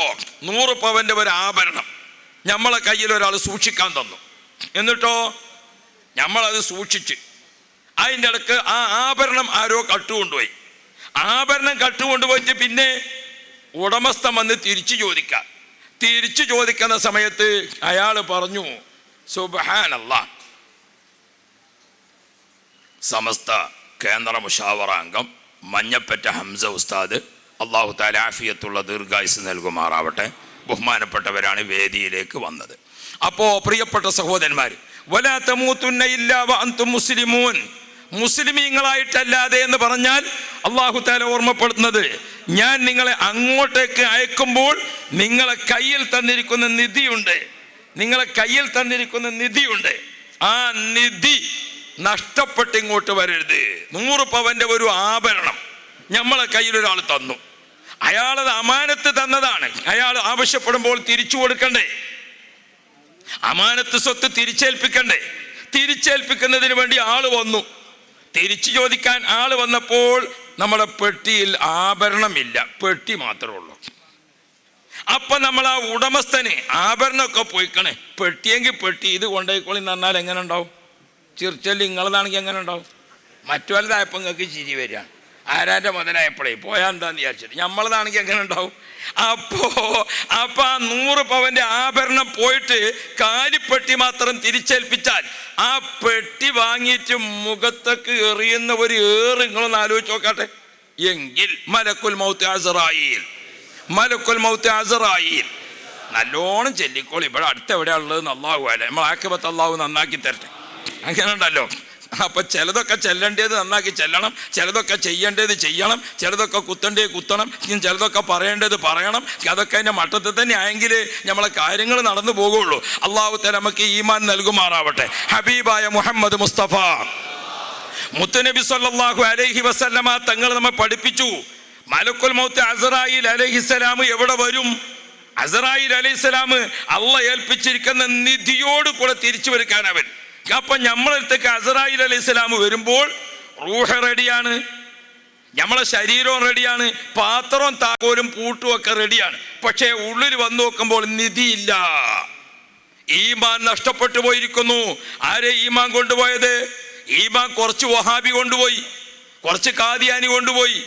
100 പവന്റെ ഒരു ആഭരണം നമ്മളെ കയ്യിൽ ഒരാൾ സൂക്ഷിക്കാൻ തന്നു. എന്നിട്ടോ നമ്മളത് സൂക്ഷിച്ച് അതിൻ്റെ ഇടക്ക് ആ ആഭരണം ആരോ കട്ടുകൊണ്ടുപോയി. ആഭരണം കട്ടുകൊണ്ടുപോയിട്ട് പിന്നെ ഉടമസ്ഥൻ വന്ന് തിരിച്ചു ചോദിക്കുന്ന സമയത്ത് അയാൾ പറഞ്ഞു, സുബ്ഹാനല്ലാഹ്, സമസ്ത കേന്ദ്ര മുഷാവറ അംഗം മഞ്ഞപ്പറ്റ ഹംസ ഉസ്താദ്, അല്ലാഹു തആല ആഫിയത്തുള്ള ദീർഘായുസ് നൽകുമാറാവട്ടെ, ബഹുമാനപ്പെട്ടവരാണ് വേദിയിലേക്ക് വന്നത്. അപ്പോൾ പ്രിയപ്പെട്ട സഹോദരന്മാർ, വലാ തമൂതുന്ന ഇല്ലാ വഅൻതും മുസ്ലിമൂൻ, മുസ്ലിമീങ്ങളായിട്ടല്ലാതെ എന്ന് പറഞ്ഞാൽ അല്ലാഹു തആല ഓർമ്മപ്പെടുത്തുന്നത്, ഞാൻ നിങ്ങളെ അങ്ങോട്ടേക്ക് അയക്കുമ്പോൾ നിങ്ങളെ കയ്യിൽ തന്നിരിക്കുന്ന നിധിയുണ്ട്. ആ നിധി നഷ്ടപ്പെട്ട് ഇങ്ങോട്ട് വരരുത്. 100 പവന്റെ ഒരു ആഭരണം നമ്മളെ കയ്യിൽ ഒരാൾ തന്നു. അയാളത് അമാനത്ത് തന്നതാണ്. അയാൾ ആവശ്യപ്പെടുമ്പോൾ തിരിച്ചു കൊടുക്കണ്ടേ? അമാനത്ത് സ്വത്ത് തിരിച്ചേൽപ്പിക്കണ്ടേ? തിരിച്ചേൽപ്പിക്കുന്നതിന് വേണ്ടി ആള് വന്നു. തിരിച്ചു ചോദിക്കാൻ ആള് വന്നപ്പോൾ നമ്മുടെ പെട്ടിയിൽ ആഭരണമില്ല, പെട്ടി മാത്രമേ ഉള്ളൂ. അപ്പൊ നമ്മൾ ആ ഉടമസ്ഥന് ആഭരണമൊക്കെ പോയിക്കണേ, പെട്ടിയെങ്കിൽ പെട്ടി ഇത് കൊണ്ടുപോയിക്കോളി എന്ന് പറഞ്ഞാൽ എങ്ങനെ ഉണ്ടാവും? ചിർച്ചല്ലി നിങ്ങളതാണെങ്കിൽ എങ്ങനെ ഉണ്ടാവും? മറ്റുവല്ലതായപ്പോൾ നിങ്ങൾക്ക് ചിരി വരികയാണ്. ആരാൻ്റെ മുതലായപ്പോഴേ പോയാൽ എന്താന്ന് വിചാരിച്ചിട്ട്. നമ്മളതാണെങ്കിൽ എങ്ങനെ ഉണ്ടാവും? അപ്പോൾ ആ 100 പവന്റെ ആഭരണം പോയിട്ട് കാലിപ്പെട്ടി മാത്രം തിരിച്ചേൽപ്പിച്ചാൽ ആ പെട്ടി വാങ്ങിയിട്ട് മുഖത്തേക്ക് എറിയുന്ന ഒരു നിങ്ങളൊന്ന് ആലോചിച്ച് നോക്കട്ടെ. എങ്കിൽ മലക്കുൽ മൗത്ത് അസ്റായീൽ നല്ലോണം ചെല്ലിക്കോളി. ഇവിടെ അടുത്തെവിടെയാ ഉള്ളതെന്ന് അല്ലാഹു അല്ലേ, നമ്മൾ ആക്കിബത്ത് അല്ലാഹു നന്നാക്കി തരട്ടെ. അങ്ങനെ ഉണ്ടല്ലോ. അപ്പൊ ചിലതൊക്കെ ചെല്ലേണ്ടത് നന്നാക്കി ചെല്ലണം, ചിലതൊക്കെ ചെയ്യേണ്ടത് ചെയ്യണം, ചിലതൊക്കെ കുത്തേണ്ടത് കുത്തണം, ചിലതൊക്കെ പറയേണ്ടത് പറയണം. അതൊക്കെ അതിൻ്റെ മട്ടത്തിൽ തന്നെ ആയെങ്കിൽ നമ്മളെ കാര്യങ്ങൾ നടന്നു പോകുള്ളൂ. അല്ലാഹു തആല നമുക്ക് ഈമാൻ നൽകുമാറാവട്ടെ. ഹബീബായ മുഹമ്മദ് മുസ്തഫ മുത്തുനബി സല്ലല്ലാഹു അലൈഹി വസല്ലമ തങ്ങൾ നമ്മെ പഠിപ്പിച്ചു, മലക്കുൽ മൗത്ത് അസ്റായീൽ അലൈഹിസ്സലാം എവിടെ വരും? അസ്റായീൽ അലൈഹിസ്സലാം അള്ളാഹ് ഏൽപ്പിച്ചിരിക്കുന്ന നിധിയോട് കൂടെ തിരിച്ചു വരുക്കാൻ അവൻ. അപ്പൊ നമ്മളടുത്തേക്ക് അസ്റായീൽ അലൈഹിസ്സലാം വരുമ്പോൾ റൂഹ് റെഡിയാണ്, നമ്മളെ ശരീരവും റെഡിയാണ്, പാത്രവും താക്കോലും പൂട്ടും ഒക്കെ റെഡിയാണ്. പക്ഷേ ഉള്ളിൽ വന്നു നോക്കുമ്പോൾ നിധിയില്ല. ഈമാൻ നഷ്ടപ്പെട്ടു പോയിരിക്കുന്നു. ആരെ ഈമാൻ കൊണ്ടുപോയത്? ഈമാൻ കുറച്ച് വഹാബി കൊണ്ടുപോയി, കുറച്ച് ഖാദിയാനി കൊണ്ടുപോയി,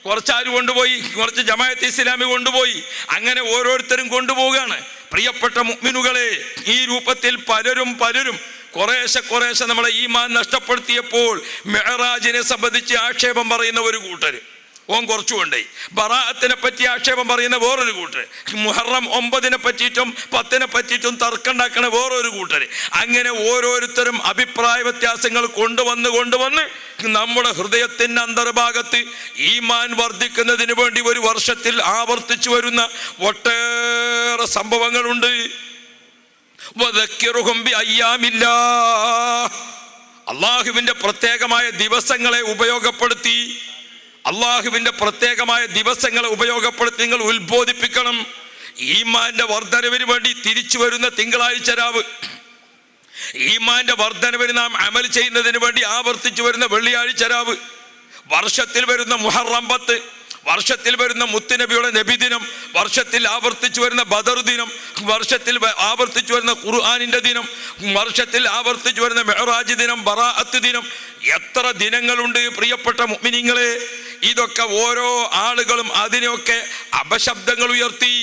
കുറച്ചാര് കൊണ്ടുപോയി, കുറച്ച് ജമാഅത്ത് ഇസ്ലാമി കൊണ്ടുപോയി. അങ്ങനെ ഓരോരുത്തരും കൊണ്ടുപോവുകയാണ്. പ്രിയപ്പെട്ട മുഅ്മിനുകളെ, ഈ രൂപത്തിൽ പലരും കുറേശ്ശെ നമ്മളെ ഈമാൻ നഷ്ടപ്പെടുത്തിയപ്പോൾ മെഹറാജിനെ സംബന്ധിച്ച് ആക്ഷേപം പറയുന്ന ഒരു കൂട്ടര്, ഓൻ കുറച്ചുകൊണ്ടേ. ബറാഅത്തിനെ പറ്റി ആക്ഷേപം പറയുന്ന വേറൊരു കൂട്ടർ, മുഹറം 9 പറ്റിയിട്ടും 10 പറ്റിയിട്ടും തർക്കമുണ്ടാക്കണ വേറൊരു കൂട്ടർ. അങ്ങനെ ഓരോരുത്തരും അഭിപ്രായ വ്യത്യാസങ്ങൾ കൊണ്ടുവന്ന് നമ്മുടെ ഹൃദയത്തിൻ്റെ അന്തർഭാഗത്ത് ഈമാൻ വർദ്ധിക്കുന്നതിന് വേണ്ടി ഒരു വർഷത്തിൽ ആവർത്തിച്ചു വരുന്ന ഒട്ടേറെ സംഭവങ്ങളുണ്ട്. അള്ളാഹുവിൻ്റെ പ്രത്യേകമായ ദിവസങ്ങളെ ഉപയോഗപ്പെടുത്തി നിങ്ങൾ ഉത്ബോധിപ്പിക്കണം. ഈമാന്റെ വർധനവിന് വേണ്ടി തിരിച്ചു വരുന്ന തിങ്കളാഴ്ച രാവ്, ഈമാന്റെ വർധനവിന് നാം അമൽ ചെയ്യുന്നതിന് വേണ്ടി ആവർത്തിച്ചു വരുന്ന വെള്ളിയാഴ്ച രാവ്, വർഷത്തിൽ വരുന്ന മുഹറം 10, വർഷത്തിൽ വരുന്ന മുത്തുനബിയുടെ നബിദിനം, വർഷത്തിൽ ആവർത്തിച്ചു വരുന്ന ബദർ ദിനം, വർഷത്തിൽ ആവർത്തിച്ചു വരുന്ന ഖുർആനിന്റെ ദിനം, വർഷത്തിൽ ആവർത്തിച്ചു വരുന്ന മെഹറാജ് ദിനം, ബറാഅത്ത് ദിനം. എത്ര ദിനങ്ങളുണ്ട് പ്രിയപ്പെട്ട മുഅ്മിനീങ്ങളെ. ഇതൊക്കെ ഓരോ ആളുകളും അതിനെയൊക്കെ അപശബ്ദങ്ങൾ ഉയർത്തി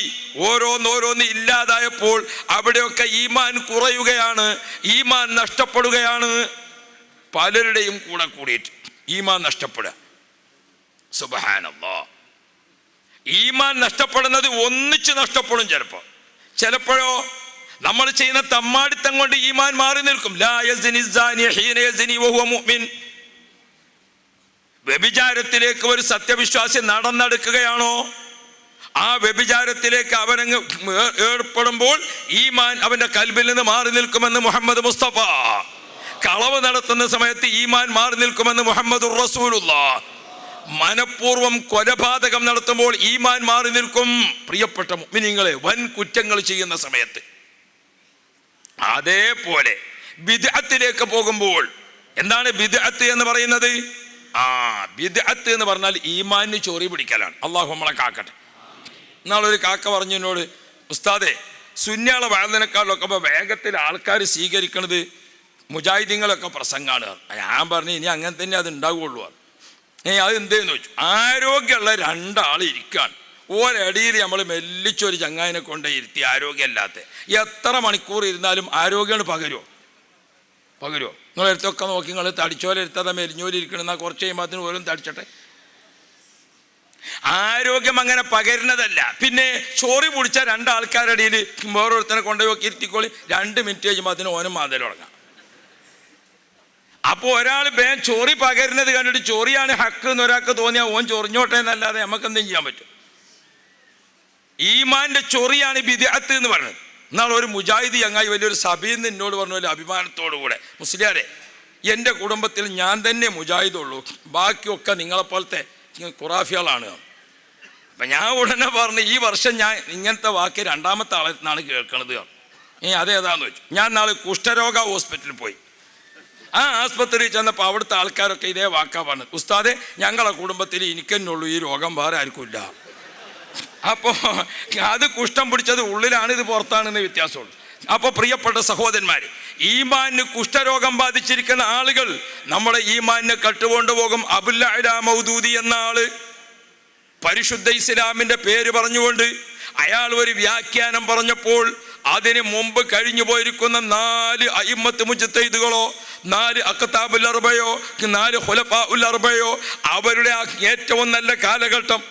ഓരോന്നോരോന്ന് ഇല്ലാതായപ്പോൾ അവിടെയൊക്കെ ഈമാൻ കുറയുകയാണ്, ഈമാൻ നഷ്ടപ്പെടുകയാണ്. പലരുടെയും കൂടെ കൂടിയിട്ട് ഈമാൻ നഷ്ടപ്പെടുക. സുബ്ഹാനല്ലാഹ്. ഈമാൻ നഷ്ടപ്പെടുന്നത് ഒന്നിച്ച് നഷ്ടപ്പെടും. ചിലപ്പോഴോ നമ്മൾ ചെയ്യുന്ന തമ്മാടിത്തം കൊണ്ട് ഈമാൻ മാറി നിൽക്കും. ലാ യസ്നി സാനി ഹീന യസ്നി വഹുവ മുഅ്മിൻ. വ്യഭിചാരത്തിലേക്ക് ഒരു സത്യവിശ്വാസി നടന്നെടുക്കുകയാണോ, ആ വ്യഭിചാരത്തിലേക്ക് അവനങ്ങ് ഏർപ്പെടുമ്പോൾ ഈമാൻ അവന്റെ കൽബിൽ നിന്ന് മാറി നിൽക്കുമെന്ന് മുഹമ്മദ് മുസ്തഫ. കളവ് നടത്തുന്ന സമയത്ത് ഈമാൻ മാറി നിൽക്കുമെന്ന് മുഹമ്മദുർ റസൂലുള്ളാഹ്. മനഃപൂർവ്വം കൊലപാതകം നടത്തുമ്പോൾ ഈമാൻ മാറി നിൽക്കും. പ്രിയപ്പെട്ട മുഅ്മിനീങ്ങളെ, വൻ കുറ്റങ്ങൾ ചെയ്യുന്ന സമയത്ത്. അതേപോലെ ബിദ്അത്തിലേക്ക് പോകുമ്പോൾ എന്താണ് ബിദ്അത്ത് എന്ന് പറയുന്നത്? ബിദ്അത്ത് എന്ന് പറഞ്ഞാൽ ഈമാനിന് ചൊറി പിടിക്കലാണ്. അള്ളാഹു നമ്മളെ കാക്കട്ടെ. എന്നാളൊരു കാക്ക പറഞ്ഞു എന്നോട്, ഉസ്താദെ, സുന്നിയാളെ വാഴനേക്കാളിലൊക്കെ ഇപ്പോൾ വേഗത്തിൽ ആൾക്കാർ സ്വീകരിക്കണത് മുജാഹിദീങ്ങളൊക്കെ പ്രസംഗമാണ്. ഞാൻ പറഞ്ഞു ഇനി അങ്ങനെ തന്നെ അത് ഉണ്ടാവുകയുള്ളൂ. അതെന്തേന്ന് ചോദിച്ചു. ആരോഗ്യമുള്ള 2 ആൾ ഇരിക്കുകയാണ്, ഒരടിയിൽ നമ്മൾ മെല്ലിച്ചൊരു ചങ്ങായിനെ കൊണ്ട് ഇരുത്തി. ആരോഗ്യമല്ലാത്ത എത്ര മണിക്കൂർ ഇരുന്നാലും ആരോഗ്യമാണ് പകരുമോ? നിങ്ങൾ എടുത്തൊക്കെ നോക്കി, നിങ്ങൾ തടിച്ചോലെടുത്താതെ മെലിഞ്ഞോലിരിക്കണം, എന്നാൽ കുറച്ച് കഴിയുമ്പോൾ അതിന് ഓരോന്നും തടിച്ചട്ടെ. ആരോഗ്യം അങ്ങനെ പകരുന്നതല്ല. പിന്നെ ചോറി പിടിച്ച 2 ആൾക്കാരുടെ ഇടയിൽ വേറൊരുത്തനെ കൊണ്ടുപോയി ഇരുത്തിക്കോളി, 2 മിനിറ്റ് കഴിയുമ്പോൾ അതിന് ഓനും മാതൽ തുടങ്ങാം. അപ്പോൾ ഒരാൾ ചോറി പകരുന്നത് കണ്ടിട്ട് ചോറിയാണ് ഹക്ക് എന്ന് ഒരാൾക്ക് തോന്നിയാൽ ഓൻ ചൊറിഞ്ഞോട്ടെ എന്നല്ലാതെ നമുക്ക് എന്തും ചെയ്യാൻ പറ്റും? ഈമാന്റെ ചൊറിയാണ് ബിദ്അത്ത് എന്ന് പറയുന്നത്. എന്നാൽ ഒരു മുജാഹിദ് ചങ്ങായി വലിയൊരു സഭയിൽ നിന്ന് എന്നോട് പറഞ്ഞ വലിയ അഭിമാനത്തോടു കൂടെ, മുസ്ലിയാരെ, എൻ്റെ കുടുംബത്തിൽ ഞാൻ തന്നെ മുജാഹിദുള്ളൂ, ബാക്കിയൊക്കെ നിങ്ങളെപ്പോലത്തെ ഖുറാഫികളാണ്. അപ്പം ഞാൻ ഉടനെ പറഞ്ഞു, ഈ വർഷം ഞാൻ ഇങ്ങനത്തെ വാക്ക് 2ാമത്തെ ആളെന്നാണ് കേൾക്കണത്. അതേതാന്ന് വെച്ചു. ഞാൻ നാളെ കുഷ്ഠരോഗ ഹോസ്പിറ്റലിൽ പോയി. ആ ആസ്പത്രിയിൽ ചെന്നപ്പോൾ അവിടുത്തെ ആൾക്കാരൊക്കെ ഇതേ വാക്കാ പറഞ്ഞത്. ഉസ്താദെ, ഞങ്ങളെ കുടുംബത്തിൽ എനിക്കെന്നുള്ളൂ, ഈ രോഗം വേറെ ആർക്കുമില്ല. അപ്പോൾ അത് കുഷ്ഠം പിടിച്ചത് ഉള്ളിലാണ്, ഇത് പുറത്താണെന്ന് വ്യത്യാസമുള്ളൂ. അപ്പോൾ പ്രിയപ്പെട്ട സഹോദരന്മാർ, ഈമാനിന് കുഷ്ഠരോഗം ബാധിച്ചിരിക്കുന്ന ആളുകൾ നമ്മുടെ ഈമാനിനെ കട്ടുകൊണ്ടുപോകും. അബുൽ അഅ്ല മൗദൂദി എന്ന ആള് പരിശുദ്ധ ഇസ്ലാമിൻ്റെ പേര് പറഞ്ഞുകൊണ്ട് അയാൾ ഒരു വ്യാഖ്യാനം പറഞ്ഞപ്പോൾ അതിന് മുമ്പ് കഴിഞ്ഞു പോയിരിക്കുന്ന 4 അയിമ്മത്ത് മുജ്തഹിദുകളോ 4 അഖ്താബുൽ അർബയോ 4 ഖുലഫാഉൽ അർബയോ അവരുടെ ആ ഏറ്റവും നല്ല കാലഘട്ടം,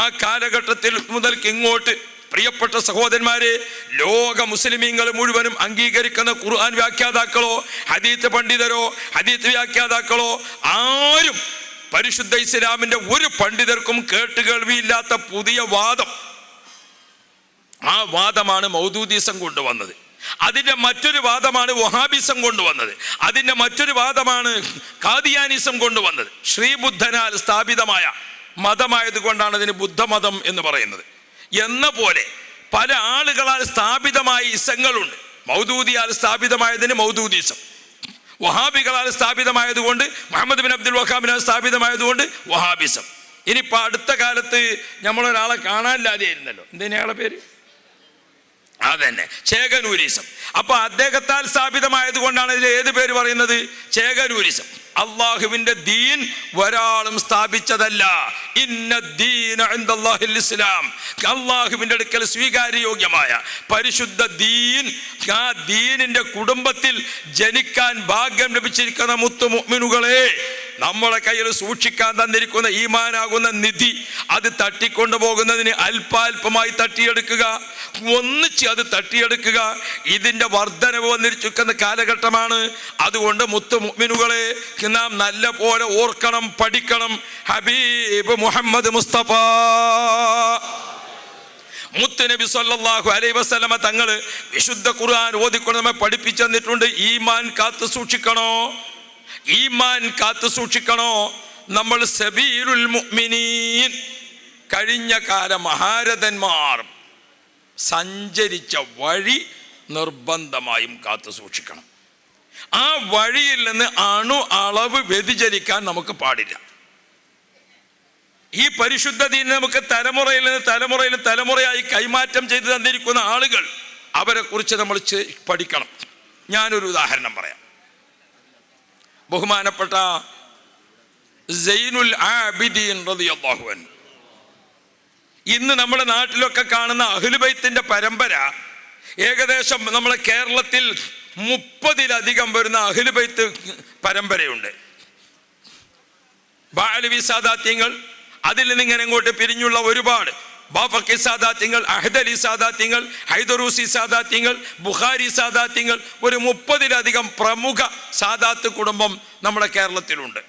ആ കാലഘട്ടത്തിൽ മുതൽക്ക് ഇങ്ങോട്ട് പ്രിയപ്പെട്ട സഹോദരന്മാരെ, ലോക മുസ്ലിമീങ്ങൾ മുഴുവനും അംഗീകരിക്കുന്ന ഖുർആൻ വ്യാഖ്യാതാക്കളോ ഹദീത്ത് പണ്ഡിതരോ ഹദീത്ത് വ്യാഖ്യാതാക്കളോ ആരും പരിശുദ്ധ ഇസ്ലാമിൻ്റെ ഒരു പണ്ഡിതർക്കും കേട്ടുകേൾവിയില്ലാത്ത പുതിയ വാദം, ആ വാദമാണ് മൗദൂദിസം കൊണ്ടുവന്നത്. അതിൻ്റെ മറ്റൊരു വാദമാണ് വഹാബിസം കൊണ്ടുവന്നത്. അതിൻ്റെ മറ്റൊരു വാദമാണ് ഖാദിയാനിസം കൊണ്ടുവന്നത്. ശ്രീബുദ്ധനാൽ സ്ഥാപിതമായ മതമായതുകൊണ്ടാണ് അതിന് ബുദ്ധമതം എന്ന് പറയുന്നത്. എന്ന പോലെ പല ആളുകളാൽ സ്ഥാപിതമായ ഇസങ്ങളുണ്ട്. മൗദൂദിയാൽ സ്ഥാപിതമായതിന് മൗദൂദിസം, വഹാബികളാൽ സ്ഥാപിതമായതുകൊണ്ട് മുഹമ്മദ് ബിൻ അബ്ദുൽ വഹാബിനാൽ സ്ഥാപിതമായതുകൊണ്ട് വഹാബിസം. ഇനിയിപ്പോൾ അടുത്ത കാലത്ത് നമ്മളൊരാളെ കാണാനില്ലാതെയായിരുന്നല്ലോ. എന്തേനയാളെ പേര്? അതന്നെ ചേകനൂരിസം. അപ്പൊ അദ്ദേഹത്താൽ സ്ഥാപിതമായത് കൊണ്ടാണ് ഇതിൽ ഏത് പേര് പറയുന്നത്? ചേകനൂരിസം. അള്ളാഹുവിന്റെ ദീൻ ഒരാളും സ്ഥാപിച്ചതല്ല. ഇന്നദ്ദീന ഇൻദല്ലാഹിൽ ഇസ്ലാം. അള്ളാഹുവിന്റെ അടുക്കൽ സ്വീകാര്യയോഗ്യമായ പരിശുദ്ധ ദീൻ, ആ ദീനിന്റെ കുടുംബത്തിൽ ജനിക്കാൻ ഭാഗ്യം ലഭിച്ചിരിക്കുന്ന മുത്തു മുഅ്മിനുകളെ, നമ്മളെ കയ്യിൽ സൂക്ഷിക്കാൻ തന്നിരിക്കുന്ന ഈമാനാകുന്ന നിധി അത് തട്ടിക്കൊണ്ടു പോകുന്നതിന് അല്പാൽപമായി തട്ടിയെടുക്കുക, ഒന്നിച്ച് അത് തട്ടിയെടുക്കുക. ഇതിന്റെ വർധനവ് വന്നിരിക്കുന്ന കാലഘട്ടമാണ്. അതുകൊണ്ട് മുത്തു മുഅ്മിനുകളെ നാം നല്ല പോലെ ഓർക്കണം, പഠിക്കണം. ഹബീബ് മുഹമ്മദ് മുസ്തഫ മുത്തുനബി സല്ലല്ലാഹു അലൈഹി വസല്ലമ തങ്ങള് വിശുദ്ധ ഖുർആൻ ഓതിക്കൊണ്ട് നമ്മെ പഠിപ്പിച്ചു തന്നിട്ടുണ്ട്. ഈമാൻ കാത്തു സൂക്ഷിക്കണോ, ഈമാൻ കാത്തു സൂക്ഷിക്കണോ. നമ്മൾ സബീലുൽ മുഅ്മിനീൻ, കഴിഞ്ഞ കാല മഹാരഥന്മാർ സഞ്ചരിച്ച വഴി നിർബന്ധമായും കാത്തു സൂക്ഷിക്കണം. ആ വഴിയിൽ നിന്ന് അണു അളവ് വ്യതിചലിക്കാൻ നമുക്ക് പാടില്ല. ഈ പരിശുദ്ധ ദീൻ നമുക്ക് തലമുറയിൽ നിന്ന് തലമുറയായി കൈമാറ്റം ചെയ്തു തന്നിരിക്കുന്ന ആളുകൾ, അവരെ കുറിച്ച് നമ്മൾ പഠിക്കണം. ഞാനൊരു ഉദാഹരണം പറയാം. ബഹുമാനപ്പെട്ട സൈനുൽ ആബിദീൻ റളിയല്ലാഹു അൻഹു, ഇന്ന് നമ്മുടെ നാട്ടിലൊക്കെ കാണുന്ന അഹ്ലു ബൈത്തിന്റെ പരമ്പര, ഏകദേശം നമ്മുടെ കേരളത്തിൽ 30-ലധികം വരുന്ന അഹ്ലു ബൈത്ത് പരമ്പരയുണ്ട്. ബാലവി സാദാത്യങ്ങൾ, അതിൽ നിന്ന് ഇങ്ങനെ ഇങ്ങോട്ട് പിരിഞ്ഞുള്ള ഒരുപാട് ബാഫക്കി സാദാത്യങ്ങൾ, അഹ്ദലി സാദാത്യങ്ങൾ, ഹൈദറൂസി സാദാത്യങ്ങൾ, ബുഖാരി സാദാത്യങ്ങൾ, ഒരു 30-ലധികം പ്രമുഖ സാദാത്ത് കുടുംബം നമ്മുടെ കേരളത്തിലുണ്ട്.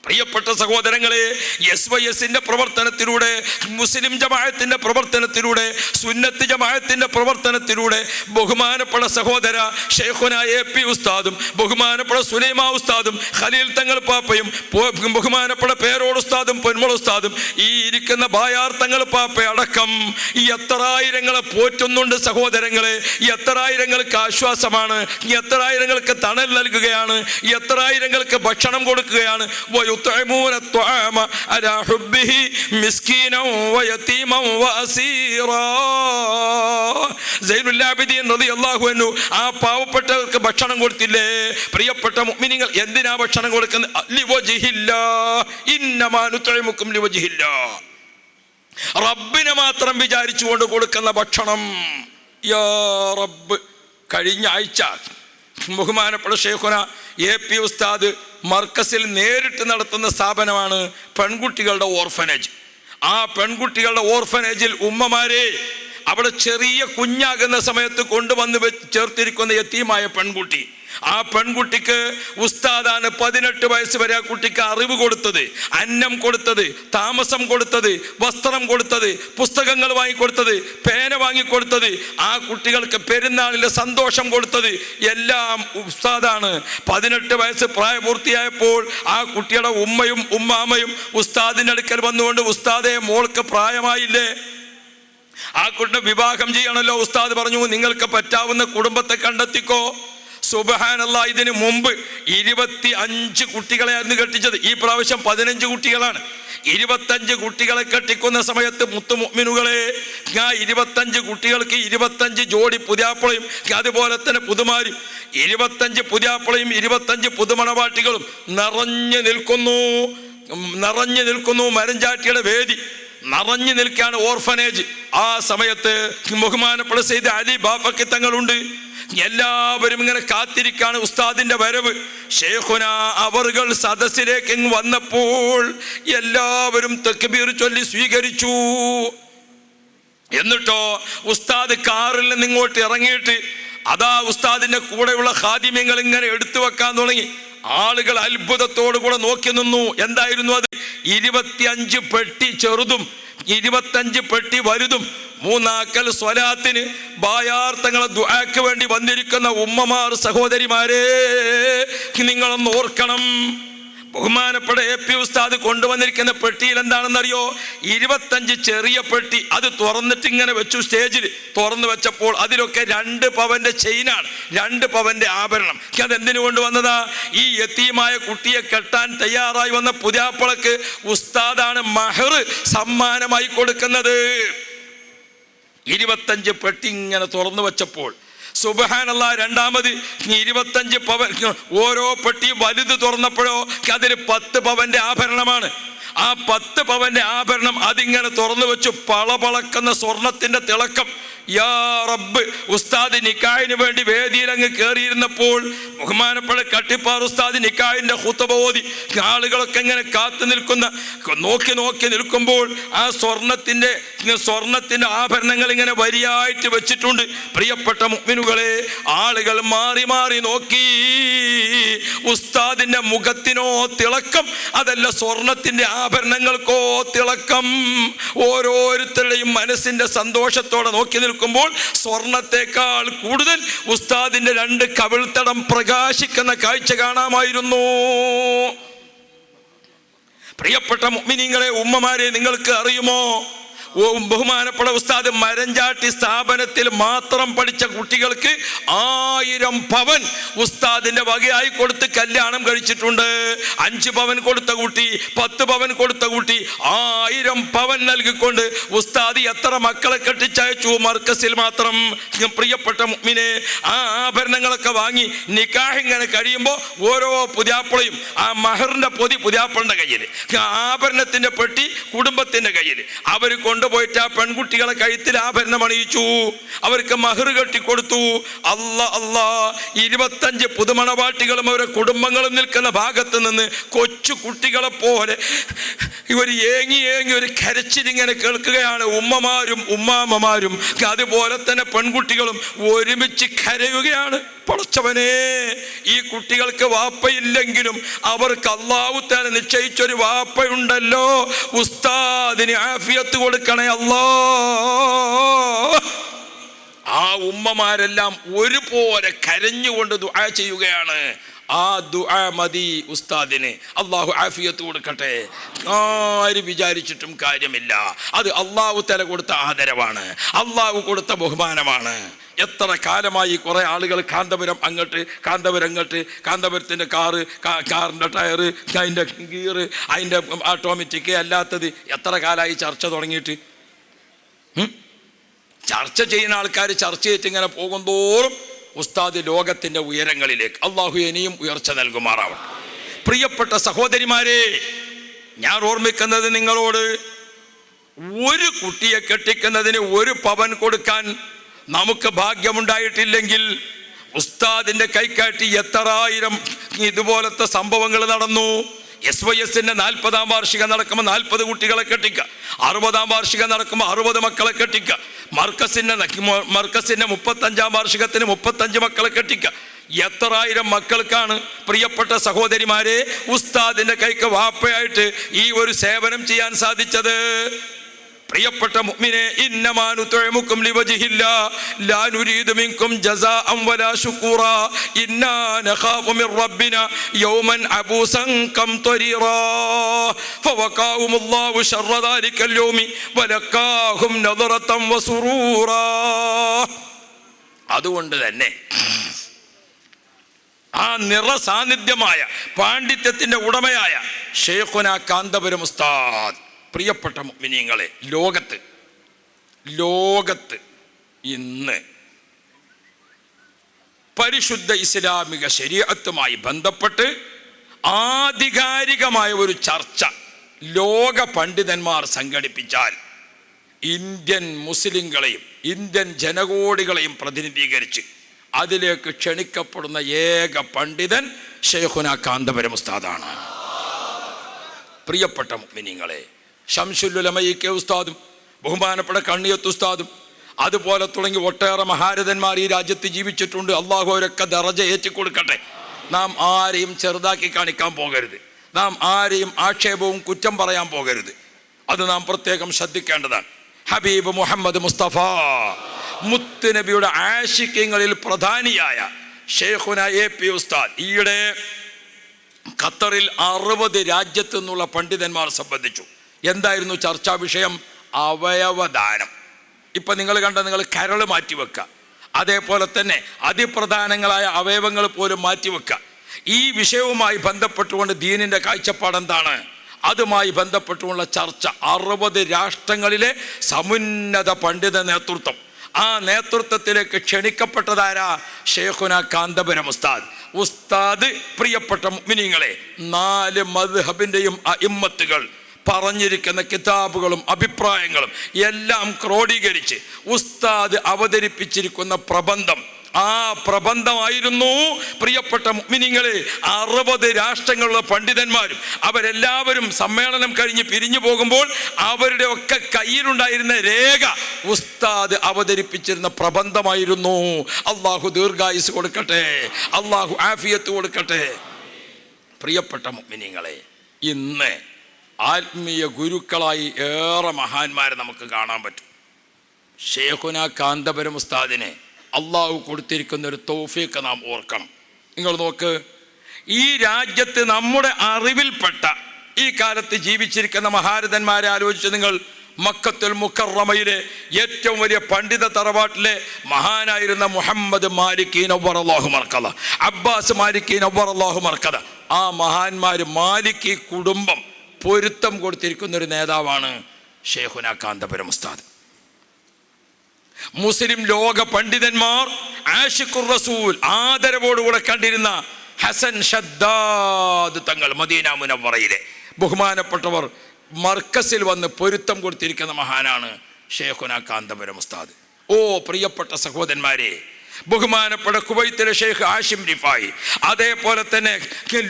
പ്രിയപ്പെട്ട സഹോദരങ്ങളെ, SYSന്റെ പ്രവർത്തനത്തിലൂടെ, മുസ്ലിം ജമാഅത്തിന്റെ പ്രവർത്തനത്തിലൂടെ, സുന്നത്ത് ജമാഅത്തിന്റെ പ്രവർത്തനത്തിലൂടെ ബഹുമാനപ്പെട്ട സഹോദര ഷെയ്ഖുന AP ഉസ്താദും ബഹുമാനപ്പെട്ട സുലൈമാ ഉസ്താദും ഖലീൽ തങ്ങൾ പാപ്പയും ബഹുമാനപ്പെട്ട പേരോട് ഉസ്താദും പൊന്മുള ഉസ്താദും ഈ ഇരിക്കുന്ന ബായാർ തങ്ങൾ പാപ്പ അടക്കം എത്രായിരങ്ങളെ പോറ്റുന്നുണ്ട് സഹോദരങ്ങളെ. എത്രായിരങ്ങൾക്ക് ആശ്വാസമാണ്, എത്രായിരങ്ങൾക്ക് തണൽ നൽകുകയാണ്, എത്രായിരങ്ങൾക്ക് ഭക്ഷണം കൊടുക്കുകയാണ്. يطعمون الطعام على حبه مسكينا ويتيما واسيرا. സൈനുൽ ആബിദീൻ റളിയല്ലാഹു അൻഹു ആ പാവപ്പെട്ടവർക്ക് ഭക്ഷണം കൊടുത്തില്ലേ? പ്രിയപ്പെട്ട മുഅ്മിനീങ്ങൾ, എന്തിനാ ഭക്ഷണം കൊടുക്കുന്നത്? ലിവജ്ഹില്ലാ, ഇന്നമാ നുത്ഇമുക്കും ലിവജ്ഹില്ലാ. റബ്ബിനെ മാത്രം വിചാരിച്ചുകൊണ്ട് കൊടുക്കുന്ന ഭക്ഷണം. യാ റബ്ബ്, കഴിഞ്ഞ ആഴ്ച ബഹുമാനപ്പെട്ട ഷെയ്ഖുന AP ഉസ്താദ് മർക്കസിൽ നേരിട്ട് നടത്തുന്ന സ്ഥാപനമാണ് പെൺകുട്ടികളുടെ ഓർഫനേജ്. ആ പെൺകുട്ടികളുടെ ഓർഫനേജിൽ ഉമ്മമാരെ, അവിടെ ചെറിയ കുഞ്ഞാകുന്ന സമയത്ത് കൊണ്ടുവന്ന് ചേർത്തിരിക്കുന്ന യതീമായ പെൺകുട്ടി, ആ പെൺകുട്ടിക്ക് ഉസ്താദാണ് 18 വയസ്സ് വരെ ആ കുട്ടിക്ക് അറിവ് കൊടുത്തത്, അന്നം കൊടുത്തത്, താമസം കൊടുത്തത്, വസ്ത്രം കൊടുത്തത്, പുസ്തകങ്ങൾ വാങ്ങിക്കൊടുത്തത്, പേന വാങ്ങിക്കൊടുത്തത്, ആ കുട്ടികൾക്ക് പെരുന്നാളിലെ സന്തോഷം കൊടുത്തത് എല്ലാം ഉസ്താദാണ്. 18 വയസ്സ് പ്രായപൂർത്തിയായപ്പോൾ ആ കുട്ടിയുടെ ഉമ്മയും ഉമ്മാമയും ഉസ്താദിൻ്റെ അടുക്കൽ വന്നുകൊണ്ട്, ഉസ്താദെ മോൾക്ക് പ്രായമായില്ലേ, ആ കുട്ടിയെ വിവാഹം ചെയ്യണമല്ലോ. ഉസ്താദ് പറഞ്ഞു, നിങ്ങൾക്ക് പറ്റാവുന്ന കുടുംബത്തെ കണ്ടെത്തിക്കോ. സുബ്ഹാനല്ലാഹ്, ഇതിനു മുമ്പ് 25 കുട്ടികളെയായിരുന്നു കെട്ടിച്ചത്. ഈ പ്രാവശ്യം 15 കുട്ടികളാണ്. 25 കുട്ടികളെ കെട്ടിക്കുന്ന സമയത്ത് മുത്തു മുഅ്മിനുകളെ, ആ 25 കുട്ടികൾക്ക് 25 ജോഡി പുതിയാപ്പളയും അതുപോലെ തന്നെ പുതുമാരും, 25 പുതിയാപ്പളയും 25 പുതുമണവാട്ടികളും നിറഞ്ഞു നിൽക്കുന്നു. മരഞ്ചാട്ടിയുടെ വേദി നിറഞ്ഞു നിൽക്കുകയാണ് ഓർഫനേജ്. ആ സമയത്ത് ബഹുമാനപ്പെട്ട സയ്യിദ് അലി ബാഫക്കി തങ്ങളുണ്ട്. എല്ലാവരും ഇങ്ങനെ കാത്തിരിക്കാണ് ഉസ്താദിന്റെ വരവ്. ഷെയ്ഖുന അവറുകൾ സദസ്സിലേക്ക് വന്നപ്പോൾ എല്ലാവരും തക്ബീർ ചൊല്ലി സ്വീകരിച്ചു. എന്നിട്ടോ ഉസ്താദ് കാറിൽ നിന്ന് ഇങ്ങോട്ട് ഇറങ്ങിയിട്ട് അതാ ഉസ്താദിന്റെ കൂടെയുള്ള ഖാദിമ്യങ്ങൾ ഇങ്ങനെ എടുത്തു വെക്കാൻ തുടങ്ങി. ആളുകൾ അത്ഭുതത്തോടു കൂടെ നോക്കി നിന്നു. എന്തായിരുന്നു അത്? 25 പെട്ടി ചെറുതും 25 പെട്ടി വലുതും. മൂന്നാക്കൽ സ്വലാത്തിന് ബായാർത്ഥങ്ങളെ ദുആക്ക് വേണ്ടി വന്നിരിക്കുന്ന ഉമ്മമാർ, സഹോദരിമാരെ, നിങ്ങളൊന്ന് ഓർക്കണം. ബഹുമാനപ്പെട്ട AP ഉസ്താദ് കൊണ്ടുവന്നിരിക്കുന്ന പെട്ടിയിൽ എന്താണെന്നറിയോ? 25 ചെറിയ പെട്ടി. അത് തുറന്നിട്ട് ഇങ്ങനെ വെച്ചു. സ്റ്റേജിൽ തുറന്നു വെച്ചപ്പോൾ അതിലൊക്കെ 2 പവന്റെ ചെയിനാണ്, 2 പവന്റെ ആഭരണം. അതെന്തിനു കൊണ്ടുവന്നതാ? ഈ യതീമായ കുട്ടിയെ കെട്ടാൻ തയ്യാറായി വന്ന പുതിയാപ്പളക്ക് ഉസ്താദാണ് മഹർ സമ്മാനമായി കൊടുക്കുന്നത്. 25 പെട്ടി ഇങ്ങനെ തുറന്നു വെച്ചപ്പോൾ സുബ്ഹാനല്ലാഹ്, രണ്ടാമത് 25 പവൻ, ഓരോ പെട്ടി വലുത് തുറന്നപ്പോഴോ അതിൽ 10 പവന്റെ ആഭരണമാണ്. ആ 10 പവന്റെ ആഭരണം അതിങ്ങനെ തുറന്നു വെച്ചു. പളപളക്കുന്ന സ്വർണത്തിന്റെ തിളക്കം. യാ റബ്ബ്, ഉസ്താദ് നിക്കാഹിന് വേണ്ടി വേദിയിൽ അങ്ങ് കയറിയിരുന്നപ്പോൾ ബഹുമാനപ്പെട്ട കട്ടിപ്പാർ ഉസ്താദ് നിക്കാഹിന്റെ ഖുതുബ ഓതി ആളുകളൊക്കെ ഇങ്ങനെ കാത്തു നിൽക്കുന്ന നോക്കി നിൽക്കുമ്പോൾ ആ സ്വർണത്തിന്റെ ആഭരണങ്ങൾ ഇങ്ങനെ വരിയായിട്ട് വെച്ചിട്ടുണ്ട്. പ്രിയപ്പെട്ട മുഅ്മിനുകളെ, ആളുകൾ മാറി മാറി നോക്കി. ഉസ്താദിന്റെ മുഖത്തിനോ തിളക്കം, അതല്ല സ്വർണത്തിന്റെ ആഭരണങ്ങൾക്കോ തിളക്കം. ഓരോരുത്തരുടെയും മനസ്സിന്റെ സന്തോഷത്തോടെ നോക്കി നിൽക്കുമ്പോൾ സ്വർണത്തെക്കാൾ കൂടുതൽ ഉസ്താദിന്റെ 2 കവിൾത്തടം പ്രകാശിക്കുന്ന കാഴ്ച കാണാമായിരുന്നു. പ്രിയപ്പെട്ട മുഅ്മിനീങ്ങളെ, ഉമ്മമാരെ, നിങ്ങൾക്ക് അറിയുമോ, ബഹുമാനപ്പെട്ട ഉസ്താദ് മരഞ്ചാട്ടി സ്ഥാപനത്തിൽ മാത്രം പഠിച്ച കുട്ടികൾക്ക് 1000 പവൻ ഉസ്താദിന്റെ വകയായി കൊടുത്ത് കല്യാണം കഴിച്ചിട്ടുണ്ട്. 5 പവൻ കൊടുത്ത കുട്ടി, 10 പവൻ കൊടുത്ത കുട്ടി, 1000 പവൻ നൽകിക്കൊണ്ട് ഉസ്താദ് എത്ര മക്കളെ കെട്ടിച്ചയച്ചു മർക്കസിൽ മാത്രം. പ്രിയപ്പെട്ട മുഅ്മിനെ, ആ ആഭരണങ്ങളൊക്കെ വാങ്ങി നിക്കാഹ് ഇങ്ങനെ കഴിയുമ്പോൾ ഓരോ പുതിയാപ്പിളയും ആ മഹറിന്റെ പൊതി പുതിയാപ്പിളിന്റെ കയ്യിൽ, ആഭരണത്തിന്റെ പെട്ടി കുടുംബത്തിന്റെ കയ്യിൽ. അവർ കൊണ്ടുപോയിട്ട് ആ പെൺകുട്ടികളെ കഴുത്തിൽ ആഭരണം അണിയിച്ചു, അവർക്ക് മഹർ കെട്ടിക്കൊടുത്തു. അല്ലാ, 25 പുതുമണവാട്ടികളും അവരുടെ കുടുംബങ്ങളും നിൽക്കുന്ന ഭാഗത്ത് നിന്ന് കൊച്ചു കുട്ടികളെ പോലെ ഇവർ ഏങ്ങി ഒരു കരച്ചിലിങ്ങനെ കേൾക്കുകയാണ്. ഉമ്മമാരും ഉമ്മാമ്മമാരും അതുപോലെ തന്നെ പെൺകുട്ടികളും ഒരുമിച്ച് കരയുകയാണ്. പടച്ചവനെ, ഈ കുട്ടികൾക്ക് വാപ്പയില്ലെങ്കിലും അവർക്ക് അല്ലാഹു തആല നിശ്ചയിച്ചൊരു വാപ്പയുണ്ടല്ലോ. ഉസ്താദിന് ആഫിയത്ത് കൊടുക്കണേ അല്ലാ. ആ ഉമ്മമാരെല്ലാം ഒരുപോലെ കരഞ്ഞുകൊണ്ട് ദുആ ചെയ്യുകയാണ്. ആ ദുആ മതി ഉസ്താദിന്. അല്ലാഹു ആഫിയത്ത് കൊടുക്കട്ടെ. ആര് വിചാരിച്ചിട്ടും കാര്യമില്ല. അത് അല്ലാഹു തആല കൊടുത്ത ആദരവാണ്, അല്ലാഹു കൊടുത്ത ബഹുമാനമാണ്. എത്ര കാലമായി കുറേ ആളുകൾ കാന്തപുരം അങ്ങോട്ട്, കാന്തപുരം അങ്ങോട്ട്, കാന്തപുരത്തിൻ്റെ കാറിൻ്റെ ടയറ്, അതിൻ്റെ ഗിയറ്, അതിൻ്റെ ഓട്ടോമാറ്റിക് അല്ലാത്തത്, എത്ര കാലമായി ചർച്ച തുടങ്ങിയിട്ട്? ചർച്ച ചെയ്യുന്ന ആൾക്കാർ ചർച്ച ചെയ്തിട്ട് ഇങ്ങനെ പോകുന്തോറും ഉസ്താദ് ലോകത്തിൻ്റെ ഉയരങ്ങളിലേക്ക് അള്ളാഹു ഇനിയും ഉയർച്ച നൽകുമാറാവട്ടെ. പ്രിയപ്പെട്ട സഹോദരിമാരെ, ഞാൻ ഓർമ്മിക്കുന്നത് നിങ്ങളോട്, ഒരു കുട്ടിയെ കെട്ടിക്കുന്നതിന് 1 പവൻ കൊടുക്കാൻ നമുക്ക് ഭാഗ്യമുണ്ടായിട്ടില്ലെങ്കിൽ ഉസ്താദിന്റെ കൈക്കാട്ടി എത്രായിരം ഇതുപോലത്തെ സംഭവങ്ങൾ നടന്നു. SYSന്റെ 40ാം വാർഷികം നടക്കുമ്പോൾ 40 കുട്ടികളെ കെട്ടിക്കുക, 60ാം വാർഷികം നടക്കുമ്പോൾ 60 മക്കളെ കെട്ടിക്കുക, മർക്കസിന്റെ 35ാം വാർഷികത്തിന് 35 മക്കളെ കെട്ടിക്കുക. എത്രായിരം മക്കൾക്കാണ് പ്രിയപ്പെട്ട സഹോദരിമാരെ ഉസ്താദിന്റെ കൈക്ക് വാപ്പയായിട്ട് ഈ ഒരു സേവനം ചെയ്യാൻ സാധിച്ചത്. പ്രിയപ്പെട്ട മുഅ്മിനെ, ഇന്നമാ നുത്ഇമുകും ലിവജ്ഹില്ലാ ലാ നുരീദു മിൻകും ജസാഅൻ വലാ ശുകൂറാ ഇന്നാ നഖാഫു മിർ റബ്ബിനാ യൗമൻ അബൂസൻ ഖംതരീറാ ഫവഖാഹുമുല്ലാഹു ശർറ ദാലിക്കൽ യൗമി വലഖാഹും നദറതൻ വസുറൂറാ. അതുകൊണ്ട് തന്നെ ആ നിറസാന്നിധ്യമായ പാണ്ഡിത്യത്തിന്റെ ഉടമയായ ശൈഖുനാ കാന്തപുരം ഉസ്താദ്, പ്രിയപ്പെട്ട മുഅ്മിനീങ്ങളെ, ലോകത്ത് ഇന്ന് പരിശുദ്ധ ഇസ്ലാമിക ശരീഅത്തുമായി ബന്ധപ്പെട്ട് ആധികാരികമായ ഒരു ചർച്ച ലോക പണ്ഡിതന്മാർ സംഘടിപ്പിച്ചാൽ ഇന്ത്യൻ മുസ്ലിങ്ങളെയും ഇന്ത്യൻ ജനകോടികളെയും പ്രതിനിധീകരിച്ച് അതിലേക്ക് ക്ഷണിക്കപ്പെടുന്ന ഏക പണ്ഡിതൻ ശൈഖുനാ കാന്തപുരം ഉസ്താദാണ്. പ്രിയപ്പെട്ട മുഅ്മിനീങ്ങളെ, ശംസുൽ ഉലമ ഇ കെ ഉസ്താദും ബഹുമാനപ്പെട്ട കണ്ണിയത്ത് ഉസ്താദും അതുപോലെ തുടങ്ങി ഒട്ടേറെ മഹാരഥന്മാർ ഈ രാജ്യത്ത് ജീവിച്ചിട്ടുണ്ട്. അള്ളാഹു അവരൊക്കെ ദറജ ഏറ്റിക്കൊടുക്കട്ടെ. നാം ആരെയും ചെറുതാക്കി കാണിക്കാൻ പോകരുത്, നാം ആരെയും ആക്ഷേപവും കുറ്റം പറയാൻ പോകരുത്. അത് നാം പ്രത്യേകം ശ്രദ്ധിക്കേണ്ടതാണ്. ഹബീബ് മുഹമ്മദ് മുസ്തഫ മുത്ത് നബിയുടെ ആശിക്യങ്ങളിൽ പ്രധാനിയായ ശൈഖുനാ AP ഉസ്താദ് ഈയിടെ ഖത്തറിൽ 60 രാജ്യത്തു നിന്നുള്ള പണ്ഡിതന്മാർ സംബന്ധിച്ചു. എന്തായിരുന്നു ചർച്ചാ വിഷയം? അവയവദാനം. ഇപ്പം നിങ്ങൾ കണ്ട, നിങ്ങൾ കരൾ മാറ്റിവെക്കുക, അതേപോലെ തന്നെ അതിപ്രധാനങ്ങളായ അവയവങ്ങൾ പോലും മാറ്റിവെക്കുക. ഈ വിഷയവുമായി ബന്ധപ്പെട്ടുകൊണ്ട് ദീനിൻ്റെ കാഴ്ചപ്പാടെന്താണ്? അതുമായി ബന്ധപ്പെട്ടുള്ള ചർച്ച 60 രാഷ്ട്രങ്ങളിലെ സമുന്നത പണ്ഡിത നേതൃത്വം ആ നേതൃത്വത്തിലേക്ക് ക്ഷണിക്കപ്പെട്ടതാരാ? ഷേഖുന കാന്തപുരം ഉസ്താദ്. ഉസ്താദ് പ്രിയപ്പെട്ട മുഅ്മിനീങ്ങളെ 4 മദ്ഹബിന്റെയും അഇമ്മത്തുകൾ പറഞ്ഞിരിക്കുന്ന കിതാബുകളും അഭിപ്രായങ്ങളും എല്ലാം ക്രോഡീകരിച്ച് ഉസ്താദ് അവതരിപ്പിച്ചിരിക്കുന്ന പ്രബന്ധം, ആ പ്രബന്ധമായിരുന്നു പ്രിയപ്പെട്ട മുഅ്മിനീങ്ങളെ 60 രാഷ്ട്രങ്ങളിലുള്ള പണ്ഡിതന്മാരും അവരെല്ലാവരും സമ്മേളനം കഴിഞ്ഞ് പിരിഞ്ഞു പോകുമ്പോൾ അവരുടെ ഒക്കെ കയ്യിലുണ്ടായിരുന്ന രേഖ ഉസ്താദ് അവതരിപ്പിച്ചിരുന്ന പ്രബന്ധമായിരുന്നു. അള്ളാഹു ദീർഘായുസ് കൊടുക്കട്ടെ, അള്ളാഹു ആഫിയത്ത് കൊടുക്കട്ടെ. പ്രിയപ്പെട്ട മുഅ്മിനീങ്ങളെ, ഇന്ന് ആത്മീയ ഗുരുക്കളായി ഏറെ മഹാന്മാരെ നമുക്ക് കാണാൻ പറ്റും. ഷേഖുന കാന്തപുരം ഉസ്താദിനെ അള്ളാഹു കൊടുത്തിരിക്കുന്ന ഒരു തൗഫീഖ് നാം ഓർക്കണം. നിങ്ങൾ നോക്ക്, ഈ രാജ്യത്ത് നമ്മുടെ അറിവിൽപ്പെട്ട ഈ കാലത്ത് ജീവിച്ചിരിക്കുന്ന മഹാരഥന്മാരെ ആലോചിച്ച് നിങ്ങൾ. മക്കത്തുൽ മുക്കറമയിലെ ഏറ്റവും വലിയ പണ്ഡിത തറവാട്ടിലെ മഹാനായിരുന്ന മുഹമ്മദ് മാലിക്കി നവ്വറല്ലാഹു മർക്കദ, അബ്ബാസ് മാലിക്കി നവ്വറല്ലാഹു മർക്കദ, ആ മഹാന്മാർ മാലിക്കി കുടുംബം പൊരുത്തം കൊടുത്തിരിക്കുന്ന ഒരു നേതാവാണ് ഷേഖുന കാന്തപുരം ഉസ്താദ്. മുസ്ലിം ലോക പണ്ഡിതന്മാർ ആഷിഖുർ റസൂൽ ആദരവോടുകൂടെ കണ്ടിരുന്ന ഹസൻ ഷദ്ദാദ് തങ്ങൾ മദീന മുനവ്വറയിലെ ബഹുമാനപ്പെട്ടവർ മർക്കസിൽ വന്ന് പൊരുത്തം കൊടുത്തിരിക്കുന്ന മഹാനാണ് ഷേഖുന കാന്തപുരം ഉസ്താദ്. ഓ പ്രിയപ്പെട്ട സഹോദരന്മാരെ, ബഹുമാനപ്പെട്ട കുവൈത്തിലെ ഷെയ്ഖ് ആഷിം റിഫായി, അതേപോലെ തന്നെ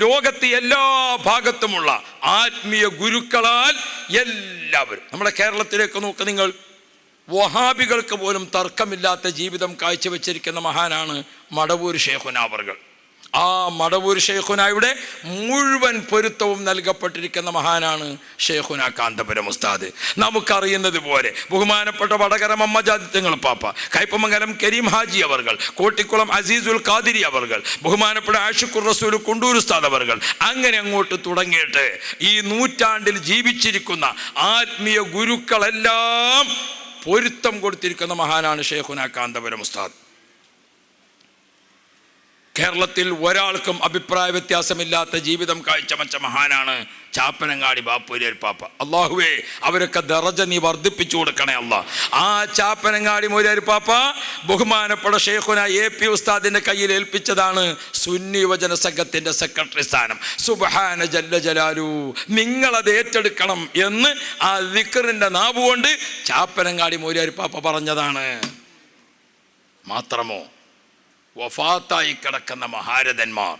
ലോകത്തെ എല്ലാ ഭാഗത്തുമുള്ള ആത്മീയ ഗുരുക്കളാൽ എല്ലാവരും, നമ്മുടെ കേരളത്തിലേക്ക് നോക്ക് നിങ്ങൾ, വഹാബികൾക്ക് പോലും തർക്കമില്ലാത്ത ജീവിതം കാഴ്ചവെച്ചിരിക്കുന്ന മഹാനാണ് മടവൂർ ഷെയ്ഖുന അവർകൾ. ആ മടവൂർ ഷെയ്ഖുനായുടെ മുഴുവൻ പൊരുത്തവും നൽകപ്പെട്ടിരിക്കുന്ന മഹാനാണ് ഷേഖുന കാന്തപുരം ഉസ്താദ്. നമുക്കറിയുന്നത് പോലെ ബഹുമാനപ്പെട്ട വടകര മമ്മജാദി തങ്ങൾ പാപ്പ, കയ്പമംഗലം കരീം ഹാജി അവർകൾ, കോട്ടിക്കുളം അസീസുൽ ഖാദിരി അവർകൾ, ബഹുമാനപ്പെട്ട ആഷിഖുർ റസൂൽ കുണ്ടൂർ ഉസ്താദ് അവർകൾ, അങ്ങനെ അങ്ങോട്ട് തുടങ്ങിയിട്ട് ഈ നൂറ്റാണ്ടിൽ ജീവിച്ചിരിക്കുന്ന ആത്മീയ ഗുരുക്കളെല്ലാം പൊരുത്തം കൊടുത്തിരിക്കുന്ന മഹാനാണ് ഷേഖുന കാന്തപുരം ഉസ്താദ്. കേരളത്തിൽ ഒരാൾക്കും അഭിപ്രായ വ്യത്യാസമില്ലാത്ത ജീവിതം കാഴ്ചവെച്ച മഹാനാണ് ചാപ്പനങ്ങാടി ബാപ്പൂരിയർ പാപ്പ. അള്ളാഹുവേ, അവരൊക്കെ ദറജ നീ വർദ്ധിപ്പിച്ചു കൊടുക്കണേ അല്ലാ. ആ ചാപ്പനങ്ങാടി മൂരിയർ പാപ്പ ബഹുമാനപ്പെട്ട ഷേഖുന AP ഉസ്താദിന്റെ കയ്യിൽ ഏൽപ്പിച്ചതാണ് സുന്നി യുവജന സംഘത്തിന്റെ സെക്രട്ടറി സ്ഥാനം. സുബ്ഹാന ജല്ല ജലാലു, നിങ്ങളത് ഏറ്റെടുക്കണം എന്ന് ആ ദിക്റിന്റെ നാവുകൊണ്ട് ചാപ്പനങ്ങാടി മൂരിയർ പാപ്പ പറഞ്ഞതാണ്. മാത്രമോ, വഫാത്തായി കിടക്കുന്ന മഹാരഥന്മാർ,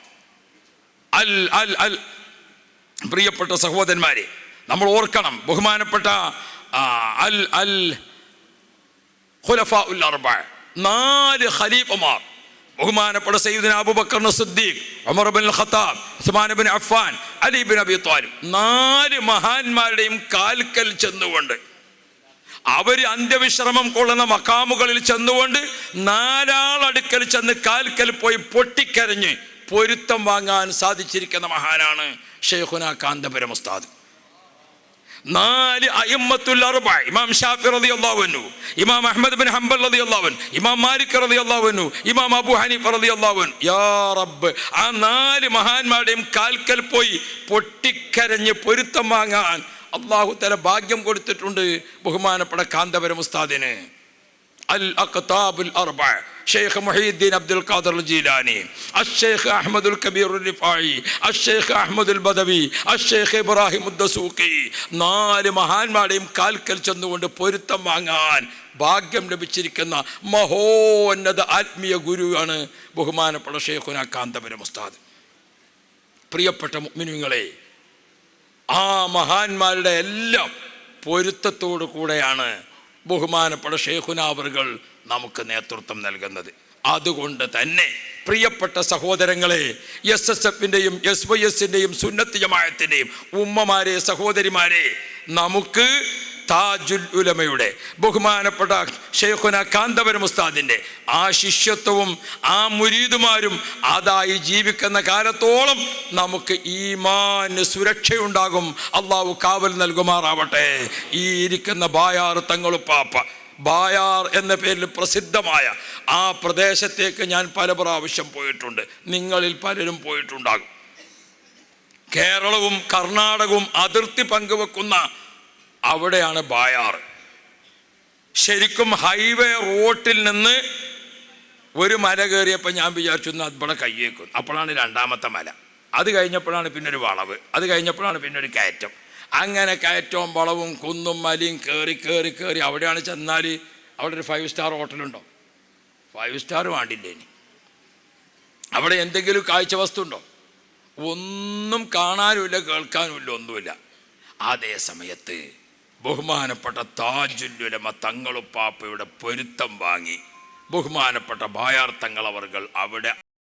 അൽ അൽ അൽ പ്രിയപ്പെട്ട സഹോദരന്മാരെ, നമ്മൾ ഓർക്കണം, ബഹുമാനപ്പെട്ട അൽ അൽ ഖുലഫാഉൽ അർബഅ 4 ഖലീഫമാർ, ബഹുമാനപ്പെട്ട സയ്യിദുന അബൂബക്കർ സിദ്ദീഖ്, ഉമർ ഇബ്നുൽ ഖത്താബ്, ഉസ്മാൻ ഇബ്നു അഫ്ഫാൻ, അലി ഇബ്നു അബി ത്വാലിബ്, 4 മഹാന്മാരുടെയും കാൽക്കൽ ചെന്നുകൊണ്ട് അവർ അന്ത്യവിശ്രമം കൊള്ളുന്ന മക്കാമുകളിൽ ചെന്നുകൊണ്ട് 4 ആളടുക്കൽ ചെന്ന് കാൽക്കൽ പോയി പൊട്ടിക്കരഞ്ഞ് പൊരുത്തം വാങ്ങാൻ സാധിച്ചിരിക്കുന്ന മഹാനാണ് ഷേഖുന കാന്തപുരം ഉസ്താദ്. 4 അഇമ്മത്തുൽ അർബഅ, ഇമാം ഷാഫി റളിയല്ലാഹു അൻഹു, ഇമാം അഹ്മദ് ബിൻ ഹംബൽ റളിയല്ലാഹു അൻഹു, ഇമാം മാലിക് റളിയല്ലാഹു അൻഹു, ഇമാം അബൂ ഹനീഫ റളിയല്ലാഹു അൻഹു, യാ റബ്ബ്, ആ 4 മഹാന്മാരുടെയും കാൽക്കൽ പോയി പൊട്ടിക്കരഞ്ഞ് പൊരുത്തം വാങ്ങാൻ അള്ളാഹു തആല ഭാഗ്യം കൊടുത്തിട്ടുണ്ട് ബഹുമാനപ്പെട്ട കാന്തപുരം ഉസ്താദിന്. അൽ അഖ്താബുൽ അർബഅ, ഷെയ്ഖ് മുഹീദ്ദീൻ അബ്ദുൽ ഖാദിർ ജീലാനി, അഷ്ശൈഖ് അഹ്മദുൽ കബീർ റിഫായി, അഷ്ശൈഖ് അഹ്മദുൽ ബദവി, അഷ്ശൈഖ് ഇബ്രാഹിം ഉദ്ദസൂഖി, 4 മഹാന്മാരുടെയും കാൽക്കൽ ചെന്നുകൊണ്ട് പൊരുത്തം വാങ്ങാൻ ഭാഗ്യം ലഭിച്ചിരിക്കുന്ന മഹോന്നത ആത്മീയ ഗുരുവാണ് ബഹുമാനപ്പെട്ട ഷേഖുന കാന്തപുരം ഉസ്താദ്. പ്രിയപ്പെട്ട മുഅ്മിനീങ്ങളെ, ആ മഹാന്മാരുടെ എല്ലാം പൊരുത്തത്തോടു കൂടെയാണ് ബഹുമാനപ്പെട്ട ഷേഖുന അവർകൾ നമുക്ക് നേതൃത്വം നൽകുന്നത്. അതുകൊണ്ട് തന്നെ പ്രിയപ്പെട്ട സഹോദരങ്ങളെ, SSFിൻ്റെയും SYSൻ്റെയും സുന്നത്ത് ജമാഅത്തിൻ്റെയും ഉമ്മമാരെ, സഹോദരിമാരെ, നമുക്ക് താജുൽ ഉലമയുടെ ബഹുമാനപ്പെട്ട ഷേഖുന കാന്തപുരം ഉസ്താദിൻ്റെ ആ ശിഷ്യത്വവും ആ മുരീദുമാരും അതായി ജീവിക്കുന്ന കാലത്തോളം നമുക്ക് ഈമാന് സുരക്ഷയുണ്ടാകും. അള്ളാഹു കാവൽ നൽകുമാറാവട്ടെ. ഈ ഇരിക്കുന്ന ബായാർ തങ്ങളുപ്പാപ്പ, ബായാർ എന്ന പേരിൽ പ്രസിദ്ധമായ ആ പ്രദേശത്തേക്ക് ഞാൻ പല പ്രാവശ്യം പോയിട്ടുണ്ട്. നിങ്ങളിൽ പലരും പോയിട്ടുണ്ടാകും. കേരളവും കർണാടകവും അതിർത്തി പങ്കുവെക്കുന്ന അവിടെയാണ് ബായാർ. ശരിക്കും ഹൈവേ റോട്ടിൽ നിന്ന് ഒരു മല കയറിയപ്പോൾ ഞാൻ വിചാരിച്ചു ഇവിടെ കയ്യേക്കും. അപ്പോഴാണ് രണ്ടാമത്തെ മല. അത് കഴിഞ്ഞപ്പോഴാണ് പിന്നെ ഒരു വളവ്. അത് കഴിഞ്ഞപ്പോഴാണ് പിന്നെ ഒരു കയറ്റം. അങ്ങനെ കയറ്റവും വളവും കുന്നും മലയും കയറി കയറി കയറി അവിടെയാണ് ചെന്നാൽ അവിടെ ഒരു 5 സ്റ്റാർ ഹോട്ടലുണ്ടോ? 5 സ്റ്റാർ വേണ്ടില്ലേ ഇനി? അവിടെ എന്തെങ്കിലും കാഴ്ച വസ്തു ഉണ്ടോ? ഒന്നും കാണാനുമില്ല, കേൾക്കാനുമില്ല, ഒന്നുമില്ല. അതേ സമയത്ത് ബഹുമാനപ്പെട്ട താജുൽ ഉലമ തങ്ങളുപ്പാപ്പയുടെ പൊരുത്തം വാങ്ങി ബഹുമാനപ്പെട്ട ബായാർ തങ്ങൾ അവർകൾ അവിടെ